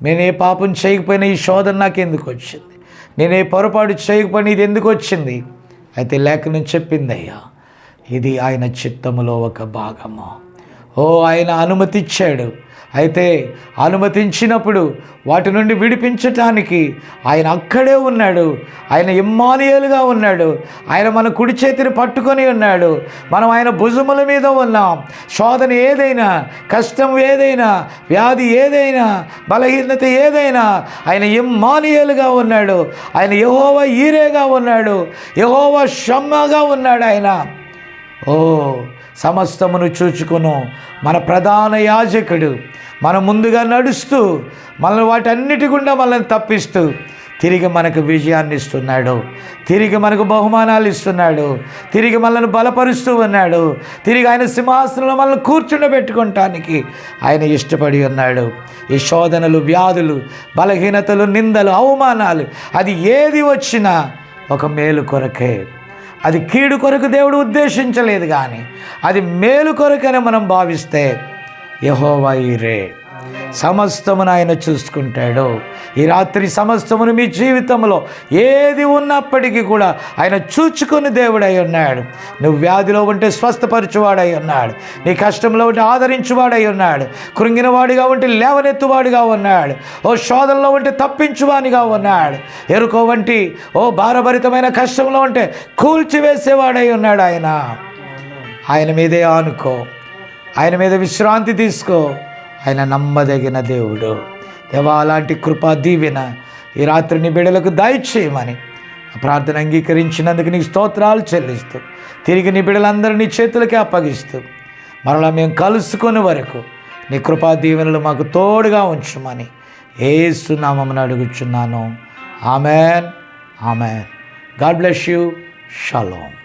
నేనే పాపం చేయకపోయినా ఈ శోధన నాకు ఎందుకు వచ్చింది, నేనే పొరపాటు చేయకపోయినా ఇది ఎందుకు వచ్చింది. అయితే లేఖనం చెప్పిందయ్యా, ఇది ఆయన చిత్తములో ఒక భాగము. ఆయన అనుమతిచ్చాడు. అయితే అనుమతించినప్పుడు వాటి నుండి విడిపించటానికి ఆయన అక్కడే ఉన్నాడు. ఆయన ఇమ్మానుయేలుగా ఉన్నాడు. ఆయన మన కుడి చేతిని పట్టుకొని ఉన్నాడు. మనం ఆయన భుజముల మీద ఉన్నాం. శోధన ఏదైనా, కష్టం ఏదైనా, వ్యాధి ఏదైనా, బలహీనత ఏదైనా ఆయన ఇమ్మానుయేలుగా ఉన్నాడు. ఆయన యెహోవా ఈరేగా ఉన్నాడు. యెహోవా షమ్మగా ఉన్నాడు. ఆయన సమస్తమును చూచుకును మన ప్రధాన యాజకుడు మన ముందుగా నడుస్తూ మనల్ని వాటన్నిటి గుండా మనల్ని తప్పిస్తూ తిరిగి మనకు విజయాన్ని ఇస్తున్నాడు. తిరిగి మనకు బహుమానాలు ఇస్తున్నాడు. తిరిగి మనల్ని బలపరుస్తూ ఉన్నాడు. తిరిగి ఆయన సింహాసనంలో మనల్ని కూర్చుండబెట్టుకోవటానికి ఆయన ఇష్టపడి ఉన్నాడు. ఈ శోధనలు, వ్యాధులు, బలహీనతలు, నిందలు, అవమానాలు, అది ఏది వచ్చినా ఒక మేలు కొరకే. అది కీడు కొరకు దేవుడు ఉద్దేశించలేదు, కానీ అది మేలు కొరకని మనం భావిస్తే యెహోవా ఈరే సమస్తమును ఆయన చూసుకుంటాడు. ఈ రాత్రి సమస్తమును మీ జీవితంలో ఏది ఉన్నప్పటికీ కూడా ఆయన చూచుకుని దేవుడై ఉన్నాడు. నువ్వు వ్యాధిలో ఉంటే స్వస్థపరచువాడై ఉన్నాడు. నీ కష్టంలో ఉంటే ఆదరించువాడై ఉన్నాడు. కృంగినవాడిగా ఉంటే లేవనెత్తువాడిగా ఉన్నాడు. శోధనలో ఉంటే తప్పించువానిగా ఉన్నాడు. ఎరుకో వంటి భారభరితమైన కష్టంలో ఉంటే కూల్చివేసేవాడై ఉన్నాడు. ఆయన మీదే ఆనుకో, ఆయన మీద విశ్రాంతి తీసుకో. ఆయన నమ్మదగిన దేవుడు. దేవా, అలాంటి కృపా దీవెన ఈ రాత్రి నీ బిడ్డలకు దయచేయమని ప్రార్థన అంగీకరించినందుకు నీకు స్తోత్రాలు చెల్లిస్తూ తిరిగి నీ బిడ్డలందరూ నీ చేతులకే అప్పగిస్తూ మరలా మేము కలుసుకునే వరకు నీ కృపా దీవెనలు మాకు తోడుగా ఉంచమని యేసు నామమున అడుగుచున్నాను. ఆమెన్. ఆమెన్. God bless you. షాలోమ్.